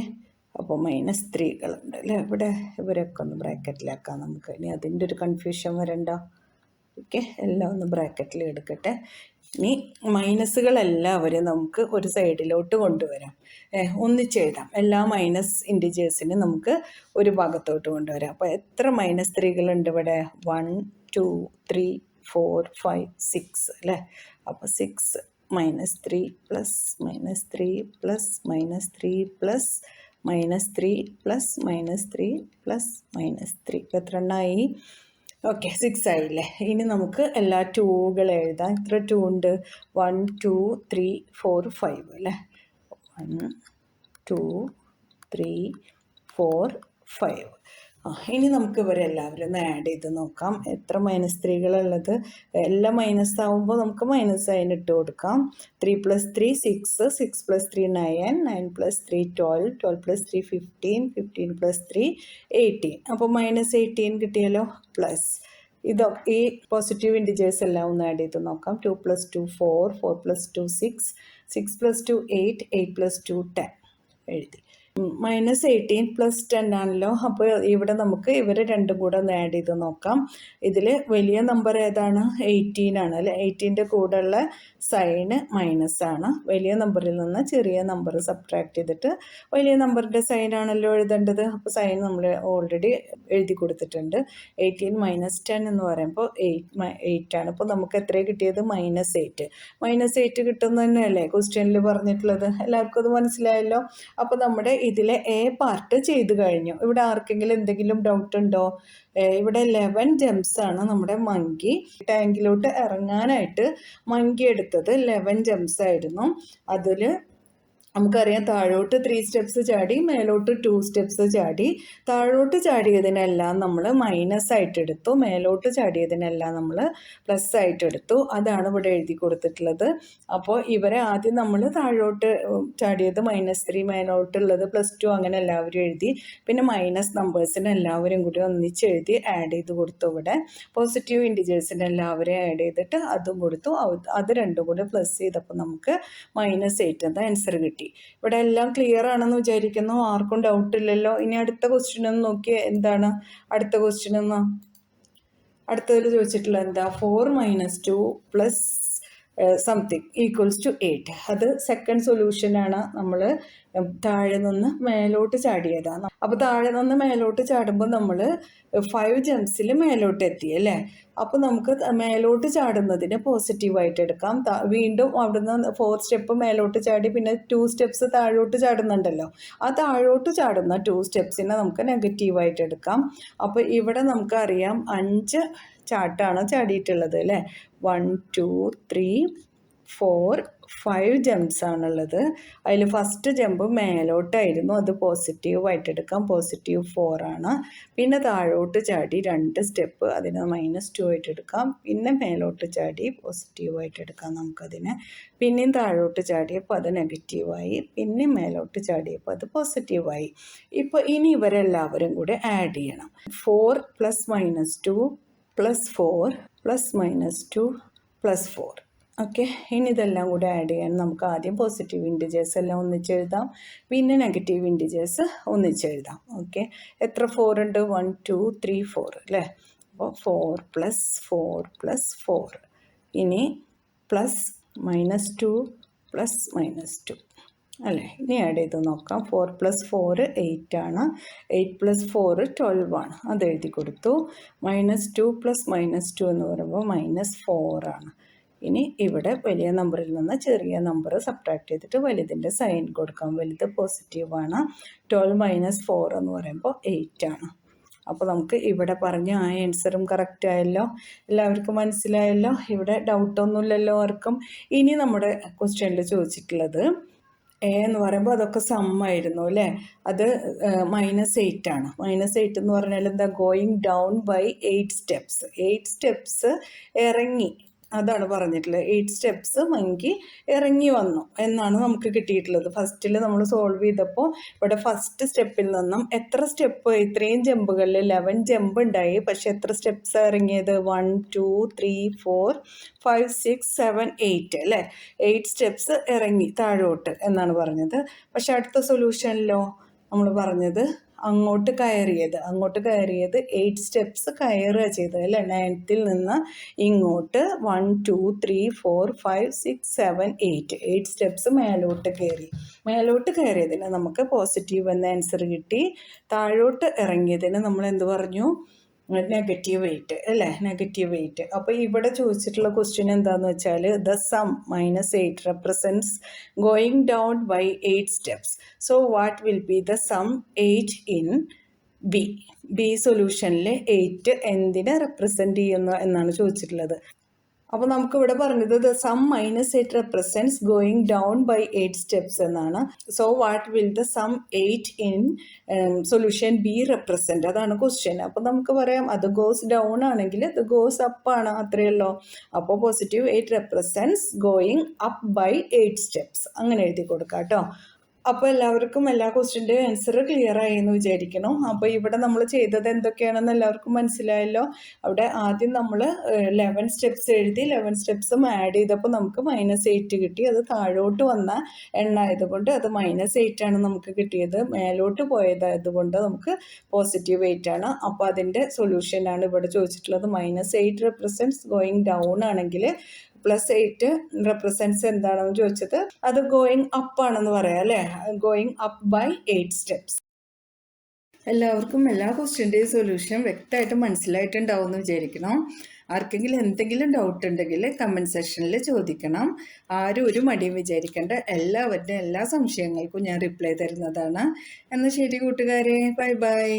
അപ്പോൾ -3കളുണ്ട് അല്ലേ ഇവിടെ. ഇവരൊക്കെ ഒന്ന് ബ്രാക്കറ്റിലാക്കാം നമുക്ക്. ഇനി അതിൻ്റെ ഒരു കൺഫ്യൂഷൻ വരണ്ട. ഓക്കെ, എല്ലാം ഒന്ന് ബ്രാക്കറ്റിൽ എടുക്കട്ടെ. ഇനി മൈനസുകളെല്ലാവരും നമുക്ക് ഒരു സൈഡിലോട്ട് കൊണ്ടുവരാം. ഒന്നിച്ചെഴുതാം. എല്ലാ മൈനസ് ഇൻഡിജേഴ്സിനും നമുക്ക് ഒരു ഭാഗത്തോട്ട് കൊണ്ടുവരാം. അപ്പോൾ എത്ര -3കളുണ്ട് ഇവിടെ? 1 2 3 4 5 6 അല്ലേ. അപ്പോൾ 6 -3 plus -3 plus -3 plus -3 plus -3 plus -3 എത്ര എണ്ണമായി? ഓക്കെ, 6 ആയില്ലേ. ഇനി നമുക്ക് എല്ലാ 2കൾ എഴുതാം. എത്ര 2 ഉണ്ട്? 1 2 3 4 5 അല്ലേ. 1 2 3 4 5. ഇനി നമുക്ക് ഇവരെല്ലാവരും ഒന്ന് ആഡ് ചെയ്ത് നോക്കാം. എത്ര -3കളുള്ളത്? എല്ലാം മൈനസ് ആവുമ്പോൾ നമുക്ക് മൈനസ് അതിന് ഇട്ട് കൊടുക്കാം. 3 + 3 6, 6 + 3 9, 9 + 3 12, 12 + 3 15, 15 + 3 18. അപ്പോൾ -18 കിട്ടിയല്ലോ. പ്ലസ് ഇതൊക്കെ ഈ പോസിറ്റീവ് ഇൻഡിജേഴ്സ് എല്ലാം ഒന്ന് ആഡ് ചെയ്ത് നോക്കാം. 2 + 2 4, 4 + 2 6, 6 + 2 8, 8 + 2 10 എഴുതി. -18 + 10 ആണല്ലോ. അപ്പോൾ ഇവിടെ നമുക്ക് ഇവർ രണ്ടും കൂടെ ഒന്ന് ആഡ് ചെയ്ത് നോക്കാം. ഇതിൽ വലിയ നമ്പർ ഏതാണ്? 18 ആണ് അല്ലേ. 18ൻ്റെ കൂടെയുള്ള സൈന് -ആണ്. വലിയ നമ്പറിൽ നിന്ന് ചെറിയ നമ്പർ സബ്ട്രാക്ട് ചെയ്തിട്ട് വലിയ നമ്പറിൻ്റെ സൈനാണല്ലോ എഴുതേണ്ടത്. അപ്പോൾ സൈൻ നമ്മൾ ഓൾറെഡി എഴുതി കൊടുത്തിട്ടുണ്ട്. 18 - 10 എന്ന് പറയുമ്പോൾ 8 ആണ്. അപ്പോൾ നമുക്ക് എത്രയാണ് കിട്ടിയത്? -8. -8 കിട്ടുന്നത് തന്നെയല്ലേ ക്വസ്റ്റ്യനിൽ പറഞ്ഞിട്ടുള്ളത്. എല്ലാവർക്കും അത് മനസ്സിലായല്ലോ. അപ്പോൾ നമ്മുടെ ഇതിലെ എ പാർട്ട് ചെയ്ത് കഴിഞ്ഞു. ഇവിടെ ആർക്കെങ്കിലും എന്തെങ്കിലും ഡൗട്ട് ഉണ്ടോ? ഇവിടെ 11 ജംപ്സ് ആണ് നമ്മുടെ മങ്കി ടാങ്കിലോട്ട് ഇറങ്ങാനായിട്ട് മങ്കി എടുത്തത്. 11 ജംപ്സ് ആയിരുന്നു. അതിൽ നമുക്കറിയാം താഴോട്ട് 3 സ്റ്റെപ്സ് ചാടി, മേലോട്ട് 2 സ്റ്റെപ്സ് ചാടി. താഴോട്ട് ചാടിയതിനെല്ലാം നമ്മൾ -ആയിട്ട് എടുത്തു, മേലോട്ട് ചാടിയതിനെല്ലാം നമ്മൾ +ആയിട്ട് എടുത്തു. അതാണ് ഇവിടെ എഴുതി കൊടുത്തിട്ടുള്ളത്. അപ്പോൾ ഇവരെ ആദ്യം നമ്മൾ താഴോട്ട് ചാടിയത് -3, മേലോട്ടുള്ളത് +2, അങ്ങനെ എല്ലാവരും എഴുതി. പിന്നെ മൈനസ് നമ്പേഴ്സിന് എല്ലാവരും കൂടി ഒന്നിച്ച് എഴുതി ആഡ് ചെയ്ത് കൊടുത്തു. ഇവിടെ പോസിറ്റീവ് ഇൻഡിജേഴ്സിന് എല്ലാവരെയും ആഡ് ചെയ്തിട്ട് അതും കൊടുത്തു. അത് രണ്ടും കൂടി പ്ലസ് ചെയ്തപ്പോൾ നമുക്ക് -8 എന്ന ആൻസർ കിട്ടി. ഇവിടെ എല്ലാം ക്ലിയർ ആണെന്ന് വിചാരിക്കുന്നു. ആർക്കും ഡൗട്ട് ഇല്ലല്ലോ. ഇനി അടുത്ത ക്വസ്റ്റ്യൻ ഒന്ന് നോക്കിയേ. എന്താണ് അടുത്ത ക്വസ്റ്റ്യൻ എന്ന്? അടുത്തതിൽ ചോദിച്ചിട്ടുള്ള എന്താ? 4 - 2 + സംതിങ് ഈക്വൽസ് ടു 8. അത് സെക്കൻഡ് സൊല്യൂഷനാണ്. നമ്മൾ താഴെ നിന്ന് മേലോട്ട് ചാടിയതാണ്. അപ്പോൾ താഴെ നിന്ന് മേലോട്ട് ചാടുമ്പോൾ നമ്മൾ 5 ജംപ്സിൽ മേലോട്ട് എത്തി അല്ലേ. അപ്പോൾ നമുക്ക് മേലോട്ട് ചാടുന്നതിന് പോസിറ്റീവായിട്ട് എടുക്കാം. വീണ്ടും അവിടുന്ന് 4 സ്റ്റെപ്പ് മേലോട്ട് ചാടി പിന്നെ 2 സ്റ്റെപ്സ് താഴോട്ട് ചാടുന്നുണ്ടല്ലോ. ആ താഴോട്ട് ചാടുന്ന 2 സ്റ്റെപ്സിനെ നമുക്ക് നെഗറ്റീവായിട്ട് എടുക്കാം. അപ്പോൾ ഇവിടെ നമുക്കറിയാം 5 ചാട്ടാണ് ചാടിയിട്ടുള്ളത് അല്ലേ. 1 2 3 4 5 ജംപ്സ് ആണുള്ളത്. അതിൽ ഫസ്റ്റ് ജമ്പ് മേലോട്ടായിരുന്നു, അത് പോസിറ്റീവായിട്ട് എടുക്കാം, +4 ആണ്. പിന്നെ താഴോട്ട് ചാടി 2 സ്റ്റെപ്പ്, അതിന് -2 ആയിട്ട് എടുക്കാം. പിന്നെ മേലോട്ട് ചാടി പോസിറ്റീവായിട്ട് എടുക്കാം നമുക്കതിനെ. പിന്നെയും താഴോട്ട് ചാടിയപ്പോൾ അത് നെഗറ്റീവായി, പിന്നെ മേലോട്ട് ചാടിയപ്പോൾ അത് പോസിറ്റീവായി. ഇപ്പോൾ ഇനി ഇവരെല്ലാവരും കൂടെ ആഡ് ചെയ്യണം. 4 + -2 + 4 + -2 + 4. ഓക്കെ, ഇനി ഇതെല്ലാം കൂടെ ആഡ് ചെയ്യാൻ നമുക്ക് ആദ്യം പോസിറ്റീവ് ഇൻറ്റിജേഴ്സ് എല്ലാം ഒന്നിച്ചെഴുതാം, പിന്നെ നെഗറ്റീവ് ഇൻറ്റിജേഴ്സ് ഒന്നിച്ചെഴുതാം. ഓക്കെ, എത്ര 4 ഉണ്ട്? 1 2 3 4 അല്ലേ. അപ്പോൾ 4 + 4 + 4. ഇനി +-2 + -2 അല്ലേ. ഇനി ആഡ് ചെയ്ത് നോക്കാം. 4 + 4 8 ആണ്. 8 + 4 12 ആണ്. അത് എഴുതി കൊടുത്തു. -2 + -2 എന്ന് പറയുമ്പോൾ -4 ആണ്. ഇനി ഇവിടെ വലിയ നമ്പറിൽ നിന്ന് ചെറിയ നമ്പർ സബ്ട്രാക്ട് ചെയ്തിട്ട് വലുതിൻ്റെ സൈൻ കൊടുക്കാം. വലുത് പോസിറ്റീവാണ്. 12 - 4 എന്ന് പറയുമ്പോൾ 8 ആണ്. അപ്പോൾ നമുക്ക് ഇവിടെ പറഞ്ഞ ആ ആൻസറും കറക്റ്റ് ആയല്ലോ. എല്ലാവർക്കും മനസ്സിലായല്ലോ. ഇവിടെ ഡൗട്ടൊന്നുമില്ലല്ലോ ആർക്കും. ഇനി നമ്മുടെ ക്വസ്റ്റ്യനിൽ ചോദിച്ചിട്ടുള്ളത് എ എന്ന് പറയുമ്പോൾ അതൊക്കെ സമ്മായിരുന്നു അല്ലേ. അത് -8 ആണ്. -8 എന്ന് പറഞ്ഞാൽ എന്താ? Going down by 8 steps. 8 steps ഇറങ്ങി, അതാണ് പറഞ്ഞിട്ടുള്ളത്. 8 സ്റ്റെപ്സ് മങ്കി ഇറങ്ങി വന്നു എന്നാണ് നമുക്ക് കിട്ടിയിട്ടുള്ളത്. ഫസ്റ്റിൽ നമ്മൾ സോൾവ് ചെയ്തപ്പോൾ ഇവിടെ ഫസ്റ്റ് സ്റ്റെപ്പിൽ നിന്നും എത്ര സ്റ്റെപ്പ്, ഇത്രയും ജമ്പുകളിൽ 11 ജമ്പ് ഉണ്ടായി. പക്ഷെ എത്ര സ്റ്റെപ്സ് ഇറങ്ങിയത്? 1 2 3 4 5 6 7 8 അല്ലേ. 8 സ്റ്റെപ്സ് ഇറങ്ങി താഴോട്ട് എന്നാണ് പറഞ്ഞത്. പക്ഷെ അടുത്ത സൊല്യൂഷനിലോ നമ്മൾ പറഞ്ഞത് അങ്ങോട്ട് കയറിയത് 8 സ്റ്റെപ്സ് കയറുക ചെയ്തത് അല്ലേ. 9th നിന്ന് ഇങ്ങോട്ട് 1 2 3 4 5 6 7 8 സ്റ്റെപ്സ് മേലോട്ട് കയറിയതിന് നമുക്ക് പോസിറ്റീവ് എന്ന ആൻസർ കിട്ടി. താഴോട്ട് ഇറങ്ങിയതിന് നമ്മൾ എന്ത് പറഞ്ഞു? -8 അല്ലേ, -8. അപ്പോൾ ഇവിടെ ചോദിച്ചിട്ടുള്ള ക്വസ്റ്റ്യൻ എന്താണെന്ന് വെച്ചാൽ the sum -8 represents going down by 8 steps. So what will be the sum 8 in B സൊല്യൂഷനിൽ 8 എന്തിനെ റെപ്രസെൻറ്റ് ചെയ്യുന്നു എന്നാണ് ചോദിച്ചിട്ടുള്ളത്. അപ്പോൾ നമുക്കിവിടെ പറഞ്ഞത് the sum -8 represents going down by 8 steps എന്നാണ്. So what will the sum 8 in solution be represent? അതാണ് ക്വസ്റ്റ്യൻ. അപ്പോൾ നമുക്ക് പറയാം അത് ഗോസ് ഡൗൺ ആണെങ്കിൽ അത് ഗോസ് അപ്പ് ആണ്, അത്രയേ ഉള്ളൂ. അപ്പോൾ +8 represents going up by 8 steps, അങ്ങനെ എഴുതി കൊടുക്കാം കേട്ടോ. അപ്പോൾ എല്ലാവർക്കും എല്ലാ ക്വസ്റ്റ്യൻ്റെ ആൻസർ ക്ലിയർ ആയി എന്ന് വിചാരിക്കണം. അപ്പോൾ ഇവിടെ നമ്മൾ ചെയ്തത് എന്തൊക്കെയാണെന്ന് എല്ലാവർക്കും മനസ്സിലായല്ലോ. അവിടെ ആദ്യം നമ്മൾ 11 സ്റ്റെപ്സ് എഴുതി, 11 സ്റ്റെപ്സും ആഡ് ചെയ്തപ്പോൾ നമുക്ക് -8 കിട്ടി. അത് താഴോട്ട് വന്ന എണ്ണായതുകൊണ്ട് അത് -8 ആണ് നമുക്ക് കിട്ടിയത്. മേലോട്ട് പോയതായതുകൊണ്ട് നമുക്ക് +8 ആണ്. അപ്പോൾ അതിൻ്റെ സൊല്യൂഷനാണ് ഇവിടെ ചോദിച്ചിട്ടുള്ളത്. -8 റെപ്രസെൻറ്റ്സ് ഗോയിങ് ഡൗൺ ആണെങ്കിൽ +8 റെപ്രസെൻറ്റ്സ് എന്താണെന്ന് ചോദിച്ചത് അത് ഗോയിങ് അപ്പ് ആണെന്ന് പറയാം അല്ലേ. Going up by 8 steps. എല്ലാവർക്കും എല്ലാ ക്വസ്റ്റ്യൻ്റെയും സൊല്യൂഷൻ വ്യക്തമായിട്ട് മനസ്സിലായിട്ടുണ്ടാവും എന്ന് വിചാരിക്കണം. ആർക്കെങ്കിലും എന്തെങ്കിലും ഡൗട്ട് ഉണ്ടെങ്കിൽ കമൻറ്റ് സെക്ഷനിൽ ചോദിക്കണം. ആരും ഒരു മടിയും വിചാരിക്കേണ്ട. എല്ലാവരുടെയും എല്ലാ സംശയങ്ങൾക്കും ഞാൻ റിപ്ലൈ തരുന്നതാണ്. എന്നാൽ ശരി കൂട്ടുകാരെ, ബൈ ബൈ.